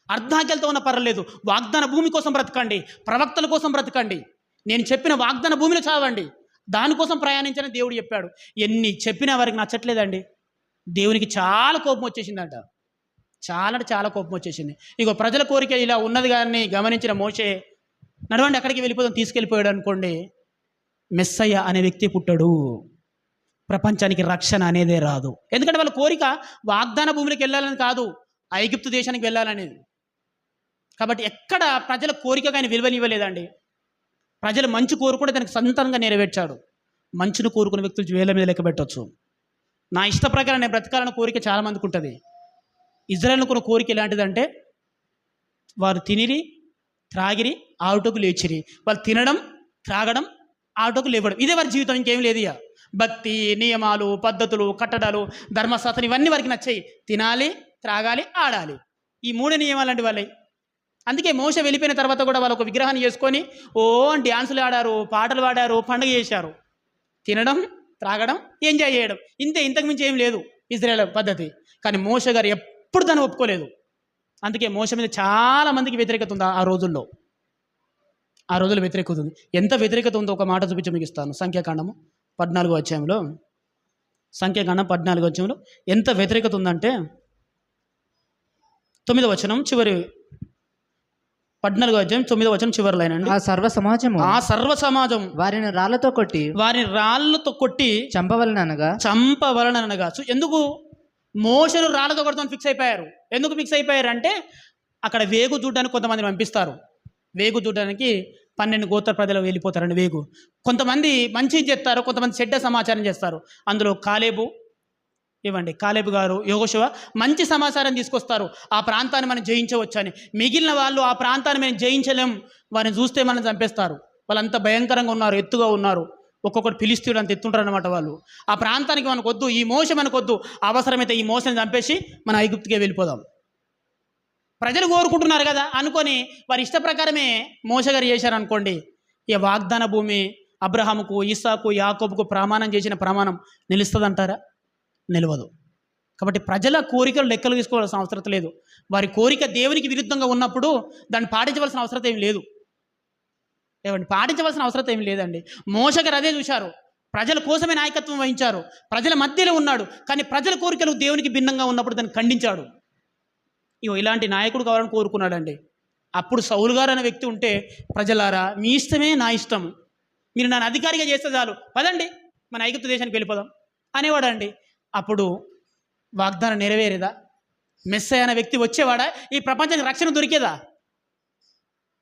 అర్ధాకిలతో ఉన్న పర్వాలేదు, వాగ్దాన భూమి కోసం బ్రతకండి, ప్రవక్తల కోసం బ్రతకండి, నేను చెప్పిన వాగ్దాన భూమిలో చావండి, దానికోసం ప్రయాణించని దేవుడు చెప్పాడు. ఎన్ని చెప్పినా వారికి నచ్చట్లేదండి. దేవునికి చాలా కోపం వచ్చేసిందంట. చాలా కోపం వచ్చేసింది. ఇగో ప్రజల కోరిక ఇలా ఉన్నది కానీ గమనించిన మోషే, నడవండి అక్కడికి వెళ్ళిపోదాం, తీసుకెళ్ళిపోయాడు అనుకోండి. మెస్సయ్య అనే వ్యక్తి పుట్టాడు. ప్రపంచానికి రక్షణ అనేదే రాదు. ఎందుకంటే వాళ్ళ కోరిక వాగ్దాన భూమిలోకి వెళ్ళాలని కాదు, ఐగుప్తు దేశానికి వెళ్ళాలనేది. కాబట్టి ఎక్కడ ప్రజల కోరిక కానీ విలువనివ్వలేదండి. ప్రజలు మంచి కోరుకుంటే దానికి సంతానంగా నెరవేర్చాడు. మంచును కోరుకునే వ్యక్తులు వేల మీద లెక్క పెట్టవచ్చు. నా ఇష్ట ప్రకారం నేను బ్రతకాలన్న కోరిక చాలామందికి ఉంటుంది. ఇజ్రాయెల్ కొన్ని కోరిక ఎలాంటిదంటే, వారు తినిరి త్రాగిరి ఆవుటకు లేచిరి. వాళ్ళు తినడం, త్రాగడం, ఆటోకు లేవడం, ఇదే వారి జీవితం, ఇంకేం లేదు. ఇక భక్తి, నియమాలు, పద్ధతులు, కట్టడాలు, ధర్మశాస్త్రం ఇవన్నీ వారికి నచ్చాయి. తినాలి, త్రాగాలి, ఆడాలి, ఈ 3 నియమాలు అండి వాళ్ళవి. అందుకే మోషే వెళ్ళిపోయిన తర్వాత కూడా వాళ్ళు ఒక విగ్రహాన్ని చేసుకొని డ్యాన్సులు ఆడారు, పాటలు పాడారు, పండుగ చేశారు. తినడం, త్రాగడం, ఎంజాయ్ చేయడం, ఇంతకు మించి ఏం లేదు ఇజ్రాయెల్ పద్ధతి. కానీ మోషే గారు ఎప్పుడు దాన్ని ఒప్పుకోలేదు. అందుకే మోషే మీద చాలా మందికి వ్యతిరేకత ఉంది ఆ రోజుల్లో వ్యతిరేకత ఉంది. ఎంత వ్యతిరేకత ఉందో ఒక మాట చూపించి మీకు ఇస్తాను. సంఖ్యాకాండము 14వ అధ్యాయంలో ఎంత వ్యతిరేకత ఉందంటే 9వ వచనం చివరి 14వ అధ్యాయం 9వ వచనం చివరి లైన్ అండి. ఆ సర్వ సమాజం వారిని రాళ్లతో కొట్టి చంపవలననగా. ఎందుకు మోషేను రాళ్లతో కొడతామని ఫిక్స్ అయిపోయారు? ఎందుకు ఫిక్స్ అయిపోయారు అంటే, అక్కడ వేగు చూడడానికి కొంతమంది పంపిస్తారు. వేగు చూడడానికి 12 గోత్ర ప్రజలు వెళ్ళిపోతారండి. వేగు కొంతమంది మంచి చేస్తారు, కొంతమంది చెడ్డ సమాచారం చేస్తారు. అందులో కాలేబు గారు, యెహోషువ మంచి సమాచారం తీసుకొస్తారు. ఆ ప్రాంతాన్ని మనం జయించవచ్చని. మిగిలిన వాళ్ళు ఆ ప్రాంతాన్ని మేము జయించలేం, వారిని చూస్తే మనం చంపేస్తారు, వాళ్ళంతా భయంకరంగా ఉన్నారు, ఎత్తుగా ఉన్నారు, ఒక్కొక్కటి ఫిలిస్తీయుడు అంత ఎత్తుంటారు అనమాట వాళ్ళు. ఆ ప్రాంతానికి మనకు వద్దు, ఈ మోస మనకు వద్దు, అవసరమైతే ఈ మోసని చంపేసి మన ఐగుప్తుకే వెళ్ళిపోదాం. ప్రజలు కోరుకుంటున్నారు కదా అనుకొని వారి ఇష్ట ప్రకారమే మోషే గారు చేశారనుకోండి, ఇక వాగ్దాన భూమి అబ్రహాముకు, ఇస్సాకు, యాకోబుకు ప్రమాణం చేసిన ప్రమాణం నిలుస్తుందంటారా? నిలవదు. కాబట్టి ప్రజల కోరికలు లెక్కలు తీసుకోవాల్సిన అవసరం లేదు. వారి కోరిక దేవునికి విరుద్ధంగా ఉన్నప్పుడు దాన్ని పాటించవలసిన అవసరం ఏమి లేదు. పాటించవలసిన అవసరం ఏమి లేదండి. మోషే గారు అదే చూశారు. ప్రజల కోసమే నాయకత్వం వహించారు, ప్రజల మధ్యలో ఉన్నాడు. కానీ ప్రజల కోరికలు దేవునికి భిన్నంగా ఉన్నప్పుడు దాన్ని ఖండించాడు. ఇలాంటి నాయకుడు కావాలని కోరుకున్నాడండి. అప్పుడు సౌలు గారు అనే వ్యక్తి ఉంటే, ప్రజలారా మీ ఇష్టమే నా ఇష్టం, మీరు నన్ను అధికారిగా చేస్తే చాలు, పదండి మన ఐగుప్తు దేశానికి వెళ్ళిపోదాం అనేవాడండి. అప్పుడు వాగ్దానం నెరవేరేదా? మెస్సయ్య అనే వ్యక్తి వచ్చేవాడా? ఈ ప్రపంచానికి రక్షణ దొరికేదా?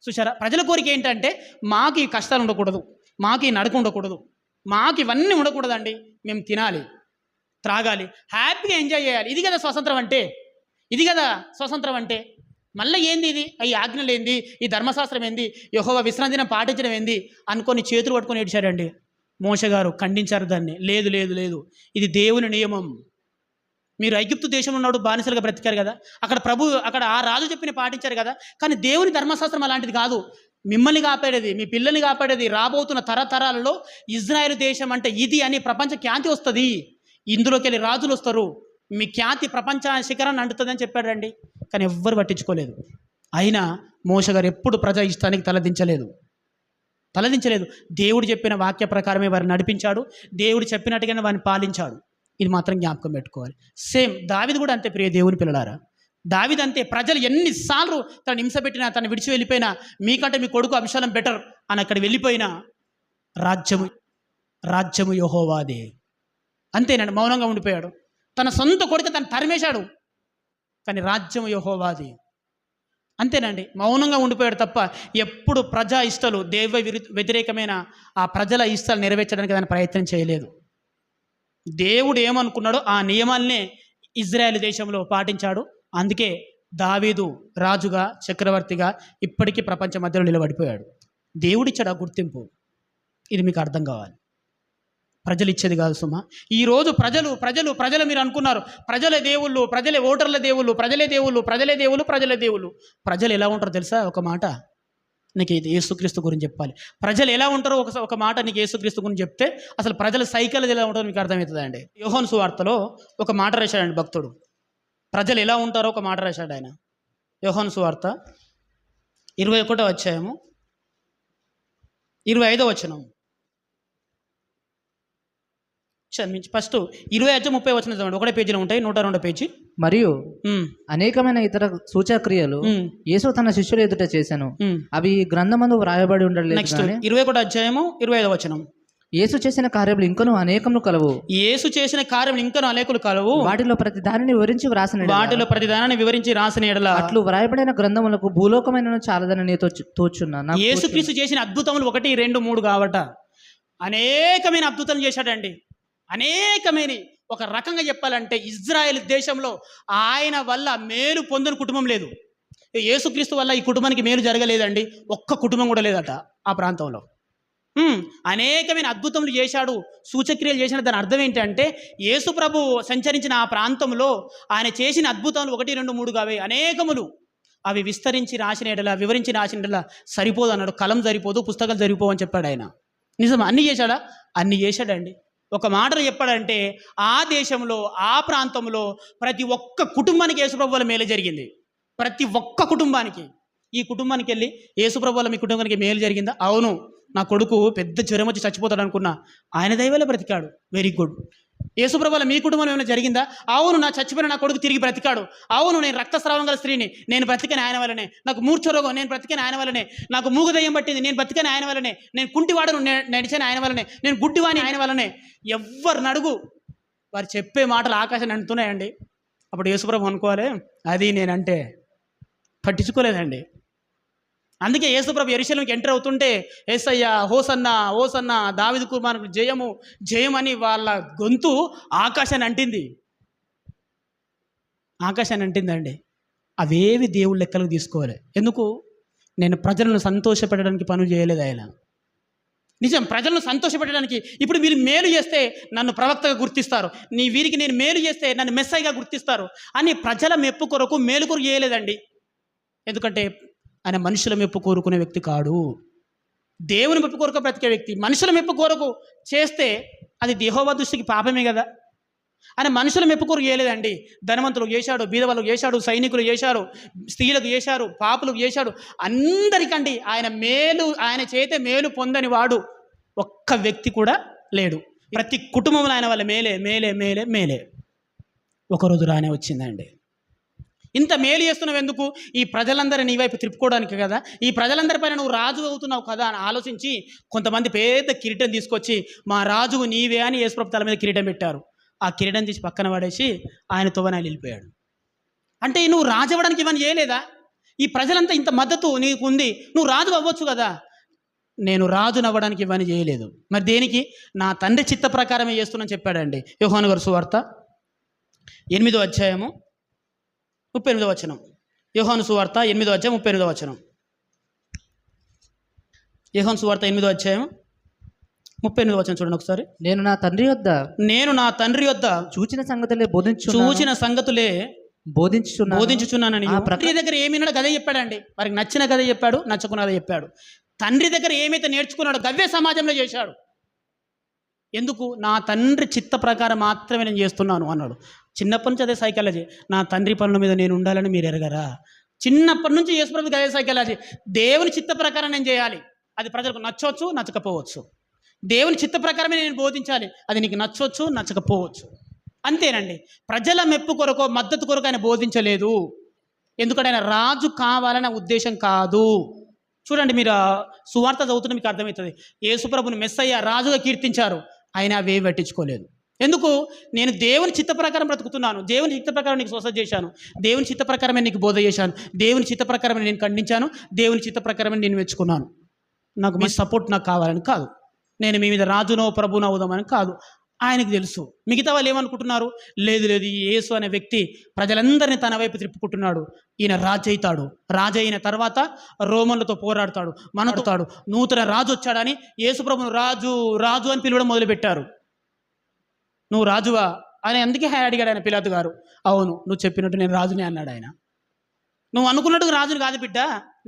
చూసారా? ప్రజల కోరిక ఏంటంటే, మాకు ఈ కష్టాలు ఉండకూడదు, మాకు ఈ నడక ఉండకూడదు, మాకు ఇవన్నీ ఉండకూడదండి, మేము తినాలి, త్రాగాలి, హ్యాపీగా ఎంజాయ్ చేయాలి. ఇది కదా స్వతంత్రం అంటే. మళ్ళీ ఏంది ఇది? ఈ ఆజ్ఞలు ఏంది? ఈ ధర్మశాస్త్రం ఏంది? యెహోవా విశ్రాంతి దినం పాటించడం ఏంది అనుకొని చేతులు పట్టుకొని ఏడ్చాడండి. మోషే గారు ఖండించారు దాన్ని. లేదు, ఇది దేవుని నియమం. మీరు ఐగుప్తు దేశంలో ఉన్నప్పుడు బానిసలుగా బ్రతికారు కదా, అక్కడ ఆ రాజు చెప్పిన పాటించారు కదా, కానీ దేవుని ధర్మశాస్త్రం అలాంటిది కాదు. మిమ్మల్ని కాపాడేది, మీ పిల్లల్ని కాపాడేది, రాబోతున్న తరతరాలలో ఇజ్రాయెల్ దేశం అంటే ఇది అని ప్రపంచ ఖ్యాతి వస్తుంది. ఇందులోకి వెళ్ళి రాజులు వస్తారు, మీ ఖ్యాతి ప్రపంచ శిఖరాన్ని అంటుతుంది అని చెప్పాడండి. కానీ ఎవ్వరు పట్టించుకోలేదు. అయినా మోషే గారు ఎప్పుడు ప్రజా ఇష్టానికి తలదించలేదు. దేవుడు చెప్పిన వాక్య ప్రకారమే వారిని నడిపించాడు, దేవుడు చెప్పినట్టుగానే వారిని పాలించాడు. ఇది మాత్రం జ్ఞాపకం పెట్టుకోవాలి. సేమ్ దావీదు కూడా అంతే. ప్రియ దేవుని పిల్లలారా, దావీదు అంతే. ప్రజలు ఎన్నిసార్లు తను హింస పెట్టినా, తను విడిచి వెళ్ళిపోయినా, మీకంటే మీ కొడుకు అబ్షాలోము బెటర్ అని అక్కడ వెళ్ళిపోయినా రాజ్యము యెహోవాదే. అంతేనండి, మౌనంగా ఉండిపోయాడు. తన సొంత కొడుకు తను తరిమేశాడు, కానీ రాజ్యము యెహోవాది. అంతేనండి, మౌనంగా ఉండిపోయాడు తప్ప ఎప్పుడు ప్రజా ఇష్టాలు, వ్యతిరేకమైన ఆ ప్రజల ఇష్టాలు నెరవేర్చడానికి దాని ప్రయత్నం చేయలేదు. దేవుడు ఏమనుకున్నాడో ఆ నియమాలనే ఇజ్రాయెల్ దేశంలో పాటించాడు. అందుకే దావీదు రాజుగా, చక్రవర్తిగా ఇప్పటికీ ప్రపంచ మధ్యలో నిలబడిపోయాడు. దేవుడిచ్చాడు ఆ గుర్తింపు. ఇది మీకు అర్థం కావాలి. ప్రజలు ఇచ్చేది కాదు సుమా. ఈరోజు ప్రజలు మీరు అనుకున్నారు, ప్రజలే దేవుళ్ళు, ప్రజలే ఓటర్ల దేవుళ్ళు, ప్రజలే దేవుళ్ళు. ప్రజలు ఎలా ఉంటారో తెలుసా? ఒక మాట నీకు యేసుక్రీస్తు గురించి చెప్పాలి. ప్రజలు ఎలా ఉంటారో ఒక మాట నీకు యేసుక్రీస్తు గురించి చెప్తే అసలు ప్రజల సైకిల్ ఎలా ఉంటారో మీకు అర్థమవుతుందండి. యోహాను సువార్తలో ఒక మాట రాశాడండి భక్తుడు. ప్రజలు ఎలా ఉంటారో ఒక మాట రాశాడు ఆయన. యోహాను సువార్త 21వ అధ్యాయము 25వ వచనం. ఫస్ట్ 20-30 వచనం చదవండి. ఒకటే పేజీలో ఉంటాయి, 102వ పేజీ. మరియు అనేకమైన ఇతర సూచక్రియలు యేసు తన శిష్యుల ఎదుట చేశాను, అవి గ్రంథమందు వ్రాయబడి ఉండలేదు. నెక్స్ట్ 21వ అధ్యాయము 25వ వచనం. యేసు చేసిన కార్యములు ఇంకను అనేకములు కలవు. వాటిలో ప్రతి దానిని వివరించి వ్రాసిన ఎడల అట్లు వ్రాయబడిన గ్రంథములకు భూలోకమైన చాలదని నీతో తోచున్నా. యేసుక్రీస్తు చేసిన అద్భుతములు 1, 2, 3 కావట. అనేకమైన అద్భుతం చేశాడండి, అనేకమైన. ఒక రకంగా చెప్పాలంటే ఇజ్రాయెల్ దేశంలో ఆయన వల్ల మేలు పొందని కుటుంబం లేదు. యేసుక్రీస్తు వల్ల ఈ కుటుంబానికి మేలు జరగలేదండి, ఒక్క కుటుంబం కూడా లేదట ఆ ప్రాంతంలో. అనేకమైన అద్భుతములు చేశాడు, సూచక్రియలు చేసిన. దాని అర్థం ఏంటంటే యేసు ప్రభు సంచరించిన ఆ ప్రాంతంలో ఆయన చేసిన అద్భుతాలు 1, 2, 3 కావే అనేకములు. అవి విస్తరించి రాసిన ఎడల, వివరించి రాసిన ఎడల సరిపోదు అన్నాడు. కలం సరిపోదు, పుస్తకాలు సరిపోవు అని చెప్పాడు ఆయన. నిజం, అన్ని చేశాడా? అన్ని చేశాడండి. ఒక మాటలు చెప్పాడంటే ఆ దేశంలో, ఆ ప్రాంతంలో ప్రతి ఒక్క కుటుంబానికి యేసుప్రభు వల్ల మేలు జరిగింది. ప్రతి ఒక్క కుటుంబానికి. ఈ కుటుంబానికి వెళ్ళి యేసుప్రభు వల్ల మీ కుటుంబానికి మేలు జరిగిందా? అవును, నా కొడుకు పెద్ద జ్వరం వచ్చి చచ్చిపోతాడు అనుకున్నా, ఆయన దయవల్ల బ్రతికాడు, వెరీ గుడ్. యేసుప్రభు వల్ల మీ కుటుంబం ఏమైనా జరిగిందా? అవును, నా చచ్చిపోయిన నా కొడుకు తిరిగి బ్రతికాడు. అవును, నేను రక్తస్రావం గల స్త్రీని, నేను బ్రతికని ఆయన వల్లనే. నాకు మూర్ఛరోగం, నేను బ్రతికని ఆయన వల్లనే. నాకు మూగదయ్యం పట్టింది, నేను బ్రతికని ఆయన వల్లనే. నేను కుంటివాడను, నడిచాను ఆయన వల్లనే. నేను గుడ్డివాణి ఆయన వల్లనే. ఎవ్వరిని అడుగు, వారు చెప్పే మాటలు ఆకాశాన్ని అంటున్నాయండి. అప్పుడు యేసుప్రభు అనుకోవాలి, అది నేనంటే పట్టించుకోలేదండి. అందుకే యేసుప్రభు యెరూషలేముకి ఎంటర్ అవుతుంటే యేసయ్య హోసన్నా హోసన్నా, దావీదు కుమారునికి జయము జయమని వాళ్ళ గొంతు ఆకాశాన్ని అంటిందండి. అవేవి దేవుళ్ళ లెక్కలకు తీసుకోవాలి. ఎందుకు? నేను ప్రజలను సంతోషపెట్టడానికి పనులు చేయలేదు ఆయన. నిజం, ప్రజలను సంతోషపెట్టడానికి. ఇప్పుడు మీరు మేలు చేస్తే నన్ను ప్రవక్తగా గుర్తిస్తారు, వీరికి నేను మేలు చేస్తే నన్ను మెస్సైగా గుర్తిస్తారు అని ప్రజల మెప్పు కొరకు, మేలు కొరకు చేయలేదండి. ఎందుకంటే ఆయన మనుషుల మెప్పు కోరుకునే వ్యక్తి కాడు, దేవుని మెప్పు కోరుకు బ్రతికే వ్యక్తి. మనుషుల మెప్పు కోరకు చేస్తే అది యెహోవా దృష్టికి పాపమే కదా. ఆయన మనుషుల మెప్పు కోరుకు చేయలేదండి. ధనవంతులకు చేశాడు, బీదవాళ్ళకు చేశాడు, సైనికులు చేశారు, స్త్రీలకు చేశారు, పాపులకు చేశాడు, అందరికండి. ఆయన చేతే మేలు పొందని వాడు ఒక్క వ్యక్తి కూడా లేడు. ప్రతి కుటుంబంలో ఆయన వల్ల మేలే మేలే మేలే మేలే. ఒకరోజు రానే వచ్చిందండి. ఇంత మేలు చేస్తున్నావు ఎందుకు? ఈ ప్రజలందరినీ నీ వైపు తిప్పుకోవడానికి కదా. ఈ ప్రజలందరిపైన నువ్వు రాజు అవుతున్నావు కదా అని ఆలోచించి కొంతమంది పెద్ద కిరీటం తీసుకొచ్చి మా రాజువు నీవే అని యేసుప్రభు తల మీద కిరీటం పెట్టారు. ఆ కిరీటం తీసి పక్కన పడేసి ఆయన తోవనాలు వెళ్ళిపోయాడు. అంటే నువ్వు రాజు అవ్వడానికి ఇవన్నీ చేయలేదా? ఈ ప్రజలంతా ఇంత మద్దతు నీకు ఉంది, నువ్వు రాజు అవ్వచ్చు కదా. నేను రాజును అవ్వడానికి ఇవన్నీ చేయలేదు. మరి దేనికి? నా తండ్రి చిత్త ప్రకారమే చేస్తున్నాను చెప్పాడండి. యోహాను గారి సువార్త 8వ అధ్యాయము 38వ వచనం. యోహాను సువార్త 8వ అధ్యాయం 38వ వచనం. యోహాను సువార్త 8వ అధ్యాయం 38వ వచనం చూడండి ఒకసారి. నేను నా తండ్రి యొద్ద చూచిన సంగతులే బోధించుచున్నానని తండ్రి దగ్గర ఏమి విన్నాడో గదే చెప్పాడండి. వారికి నచ్చిన గదే చెప్పాడు, నచ్చకున్న గదే చెప్పాడు. తండ్రి దగ్గర ఏమైతే నేర్చుకున్నాడో గవ్వే సమాజంలో చేశాడు. ఎందుకు? నా తండ్రి చిత్త ప్రకారం మాత్రమే నేను చేస్తున్నాను అన్నాడు. చిన్నప్పటి నుంచి అదే సైకాలజీ. నా తండ్రి పనుల మీద నేను ఉండాలని మీరు ఎరగరా? చిన్నప్పటి నుంచి యేసుప్రభుకి అదే సైకాలజీ. దేవుని చిత్త ప్రకారం నేను చేయాలి. అది ప్రజలకు నచ్చవచ్చు, నచ్చకపోవచ్చు. దేవుని చిత్త ప్రకారమే నేను బోధించాలి. అది నీకు నచ్చవచ్చు, నచ్చకపోవచ్చు. అంతేనండి. ప్రజల మెప్పు కొరకు, మద్దతు కొరకు ఆయన బోధించలేదు. ఎందుకంటే ఆయన రాజు కావాలనే ఉద్దేశం కాదు. చూడండి, మీరు సువార్త చదువుతున్న మీకు అర్థమవుతుంది. యేసుప్రభుని మెస్సయ్య రాజుగా కీర్తించారు, ఆయన అవేవి పట్టించుకోలేదు. ఎందుకు? నేను దేవుని చిత్త ప్రకారం బ్రతుకుతున్నాను, దేవుని చిత్త ప్రకారం నీకు స్వస్థత చేశాను, దేవుని చిత్త ప్రకారమే నీకు బోధ చేశాను, దేవుని చిత్త ప్రకారమే నేను ఖండించాను, దేవుని చిత్త ప్రకారమే నేను మెచ్చుకున్నాను. నాకు మీ సపోర్ట్ నాకు కావాలని కాదు, నేను మీ మీద రాజునో ప్రభునో అవుదామని కాదు. ఆయనకు తెలుసు. మిగతా వాళ్ళు ఏమనుకుంటున్నారు? లేదు లేదు, ఈ యేసు అనే వ్యక్తి ప్రజలందరినీ తన వైపు తిప్పుకుంటున్నాడు, ఈయన రాజు అవుతాడు, రాజు అయిన తర్వాత రోమన్లతో పోరాడతాడు, మనతాడు, నూతన రాజు వచ్చాడని యేసు ప్రభును రాజు రాజు అని పిలవడం మొదలుపెట్టారు. నువ్వు రాజువా అని అందుకే అడిగాడు ఆయన, పిలాతు గారు. అవును, నువ్వు చెప్పినట్టు నేను రాజునే అన్నాడు ఆయన. నువ్వు అనుకున్నట్టు రాజుని కాదు బిడ్డ,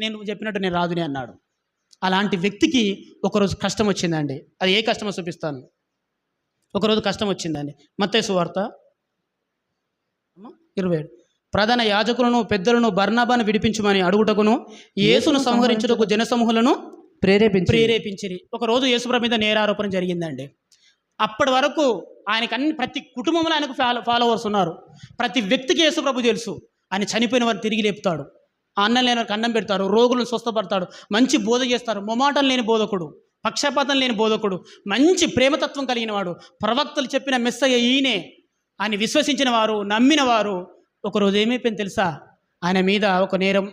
నేను చెప్పినట్టు నేను రాజునే అన్నాడు. అలాంటి వ్యక్తికి ఒకరోజు కష్టం వచ్చిందండి. అది ఏ కష్టమో చూపిస్తాను. ఒకరోజు కష్టం వచ్చిందండి. మత్తయి సువార్త 27. ప్రధాన యాజకులను పెద్దలను బర్నబాను విడిపించమని అడుగుటకును యేసును సంహరించుటకు జనసమూహులను ప్రేరేపించిరి. ఒకరోజు యేసుప్రభు మీద నేరారోపణ జరిగిందండి. అప్పటి వరకు ఆయనకు ప్రతి కుటుంబంలో ఆయనకు ఫాలోవర్స్ ఉన్నారు. ప్రతి వ్యక్తికి యేసుప్రభు తెలుసు. ఆయన చనిపోయిన వారిని తిరిగి లేపుతాడు, అన్నం లేని వారికి అన్నం పెడతాడు, రోగులను స్వస్థపడతాడు, మంచి బోధ చేస్తారు, మొమాటం లేని బోధకుడు, పక్షపాతం లేని బోధకుడు, మంచి ప్రేమతత్వం కలిగిన వాడు, ప్రవక్తలు చెప్పిన మెస్సయ్య ఈయనే అని విశ్వసించిన వారు, నమ్మిన వారు. ఒకరోజు ఏమైపోయింది తెలుసా? ఆయన మీద ఒక నేరం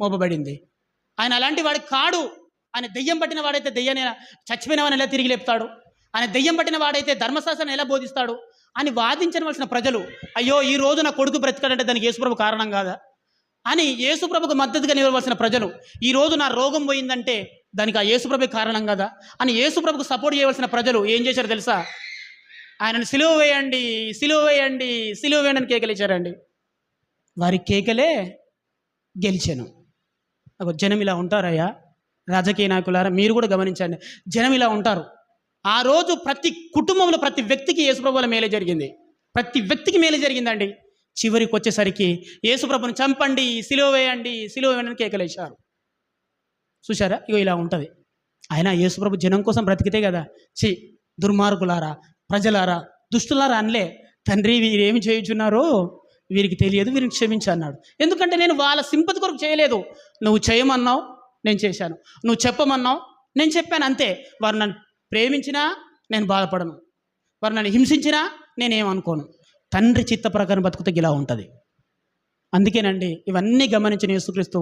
మోపబడింది. ఆయన అలాంటి వాడి కాడు. ఆయన దెయ్యం పట్టిన వాడైతే దెయ్యాన్ని చచ్చిపోయిన వాడిని ఎలా తిరిగి లేపుతాడు? ఆయన దెయ్యం పట్టిన వాడైతే ధర్మశాస్త్రాన్ని ఎలా బోధిస్తాడు అని వాదించవలసిన ప్రజలు, అయ్యో ఈ రోజు నా కొడుకు బ్రతికాడంటే దానికి యేసుప్రభు కారణం కాదా అని యేసుప్రభుకు మద్దతుగా నిలవలసిన ప్రజలు, ఈ రోజు నా రోగం పోయిందంటే దానికి ఆ యేసుప్రభు కారణం కదా అని యేసుప్రభుకు సపోర్ట్ చేయవలసిన ప్రజలు ఏం చేశారు తెలుసా? ఆయనను సిలువ వేయండి, సిలువ వేయండి, సిలువ వేయండి అని కేకలేశారండి. వారి కేకలే గెలిచాను. జనం ఇలా ఉంటారయ్యా, రాజకీయ నాయకులారా మీరు కూడా గమనించండి, జనం ఇలా ఉంటారు. ఆ రోజు ప్రతి కుటుంబంలో ప్రతి వ్యక్తికి యేసుప్రభు వల్ల మేలే జరిగింది, ప్రతి వ్యక్తికి మేలే జరిగిందండి. చివరికి వచ్చేసరికి యేసుప్రభుని చంపండి, సిలువ వేయండి, సిలువ వేయండి అని కేకలేశారు. చూశారా? ఇగో ఇలా ఉంటుంది. ఆయన యేసుప్రభు జనం కోసం బ్రతికితే కదా, దుర్మార్గులారా, ప్రజలారా, దుష్టులారా అనలే. తండ్రి వీరేమి చేయుచున్నారో వీరికి తెలియదు, వీరిని క్షమించు అన్నాడు. ఎందుకంటే నేను వాళ్ళ సింపతి కొరకు చేయలేదు. నువ్వు చేయమన్నావు, నేను చేశాను. నువ్వు చెప్పమన్నావు, నేను చెప్పాను, అంతే. వారు నన్ను ప్రేమించినా నేను బాధపడను, వారు నన్ను హింసించినా నేనేమనుకోను. తండ్రి చిత్త ప్రకారం బతుకుతే ఇలా ఉంటుంది. అందుకేనండి ఇవన్నీ గమనించిన యేసుక్రీస్తు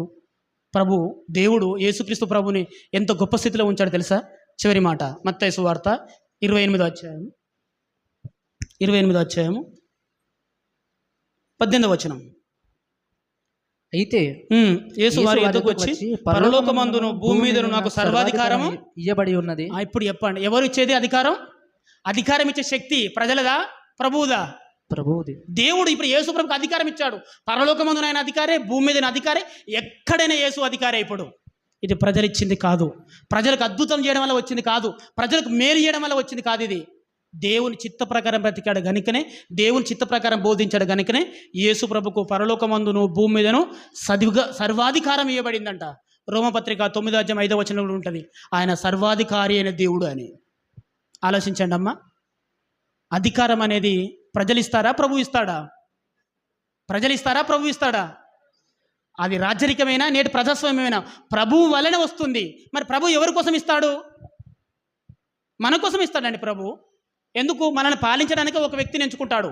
ప్రభు, దేవుడు యేసుక్రీస్తు ప్రభుని ఎంత గొప్ప స్థితిలో ఉంచాడు తెలుసా? చివరి మాట మత్తయి సువార్త 28వ అధ్యాయం 18వ వచనం. అయితే యేసు వారి ఎదుకు వచ్చి పరలోకమందును భూమి మీదను నాకు సర్వాధికారము ఇయ్యబడి ఉన్నది. ఇప్పుడు చెప్పండి, ఎవరు ఇచ్చేది అధికారం? అధికారం ఇచ్చే శక్తి ప్రజలదా, ప్రభువుదా? ప్రభువుది. దేవుడు ఇప్పుడు యేసు ప్రభుకి అధికారం ఇచ్చాడు. పరలోకమందున ఆయన అధికారే, భూమి మీద అధికారే, ఎక్కడైనా యేసు అధికారే. ఇప్పుడు ఇది ప్రజలు ఇచ్చింది కాదు, ప్రజలకు అద్భుతం చేయడం వల్ల వచ్చింది కాదు, ప్రజలకు మేలు చేయడం వల్ల వచ్చింది కాదు. ఇది దేవుని చిత్త ప్రకారం బ్రతికాడు గనుకనే, దేవుని చిత్త ప్రకారం బోధించాడు గనుకనే యేసు ప్రభుకు పరలోకమందును భూమి మీదను సర్వాధికారం ఇవ్వబడిందంట. రోమపత్రిక 9వ అధ్యాయం 5వ వచనంలో ఉంటుంది, ఆయన సర్వాధికారి అయిన దేవుడు అని. ఆలోచించండి అమ్మా, అధికారం అనేది ప్రజలు ఇస్తారా, ప్రభు ఇస్తాడా? ప్రజలు ఇస్తారా, ప్రభు ఇస్తాడా? అది రాజరికమైనా నేటి ప్రజాస్వామ్యమైనా ప్రభువు వలనే వస్తుంది. మరి ప్రభు ఎవరి కోసం ఇస్తాడు? మన కోసం ఇస్తాడండి ప్రభు. ఎందుకు? మనల్ని పాలించడానికి ఒక వ్యక్తిని ఎంచుకుంటాడు.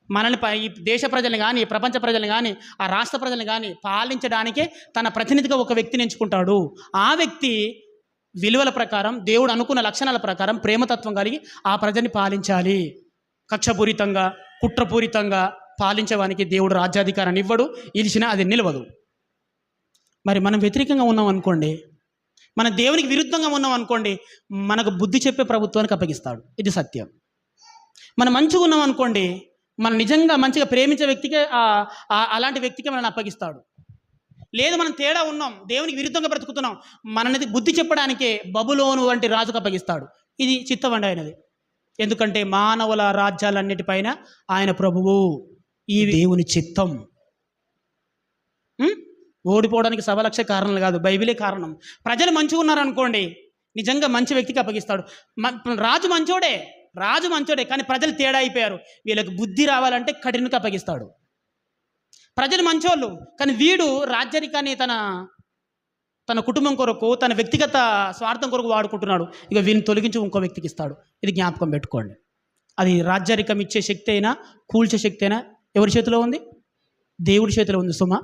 మనల్ని ఈ దేశ ప్రజల్ని కానీ, ప్రపంచ ప్రజల్ని కానీ, ఆ రాష్ట్ర ప్రజల్ని కానీ పాలించడానికే తన ప్రతినిధిగా ఒక వ్యక్తిని ఎంచుకుంటాడు. ఆ వ్యక్తి విలువల ప్రకారం, దేవుడు అనుకున్న లక్షణాల ప్రకారం ప్రేమతత్వం కలిగి ఆ ప్రజల్ని పాలించాలి. కక్షపూరితంగా, కుట్రపూరితంగా పాలించేవానికి దేవుడు రాజ్యాధికారాన్ని ఇవ్వడు, ఇలిచినా అది నిలవదు. మరి మనం వ్యతిరేకంగా ఉన్నాం అనుకోండి, మన దేవునికి విరుద్ధంగా ఉన్నాం అనుకోండి, మనకు బుద్ధి చెప్పే ప్రభుత్వానికి అప్పగిస్తాడు. ఇది సత్యం. మనం మంచిగా ఉన్నాం అనుకోండి, మనం నిజంగా మంచిగా ప్రేమించే వ్యక్తికే అలాంటి వ్యక్తికి మనల్ని అప్పగిస్తాడు. లేదు మనం తేడా ఉన్నాం, దేవునికి విరుద్ధంగా బ్రతుకుతున్నాం, మనది బుద్ధి చెప్పడానికే బబులోను వంటి రాజుకు అప్పగిస్తాడు. ఇది చిత్తమండి ఆయనది. ఎందుకంటే మానవుల రాజ్యాలన్నిటిపైన ఆయన ప్రభువు. ఈ దేవుని చిత్తం. ఓడిపోవడానికి సవలక్ష కారణాలు కాదు, బైబిలే కారణం. ప్రజలు మంచిగా ఉన్నారనుకోండి, నిజంగా మంచి వ్యక్తికి అప్పగిస్తాడు. రాజు మంచోడే కానీ ప్రజలు తేడా అయిపోయారు, వీళ్ళకి బుద్ధి రావాలంటే కఠినకి అప్పగిస్తాడు. ప్రజలు మంచోళ్ళు కానీ వీడు రాజ్యానికాన్ని తన కుటుంబం కొరకు, తన వ్యక్తిగత స్వార్థం కొరకు వాడుకుంటున్నాడు. ఇక వీరిని తొలగించి ఇంకో వ్యక్తికి ఇస్తాడు. ఇది జ్ఞాపకం పెట్టుకోండి. అది రాజ్యాధికం ఇచ్చే శక్తి అయినా కూల్చే శక్తి అయినా ఎవరి చేతిలో ఉంది? దేవుడి చేతిలో ఉంది సుమా.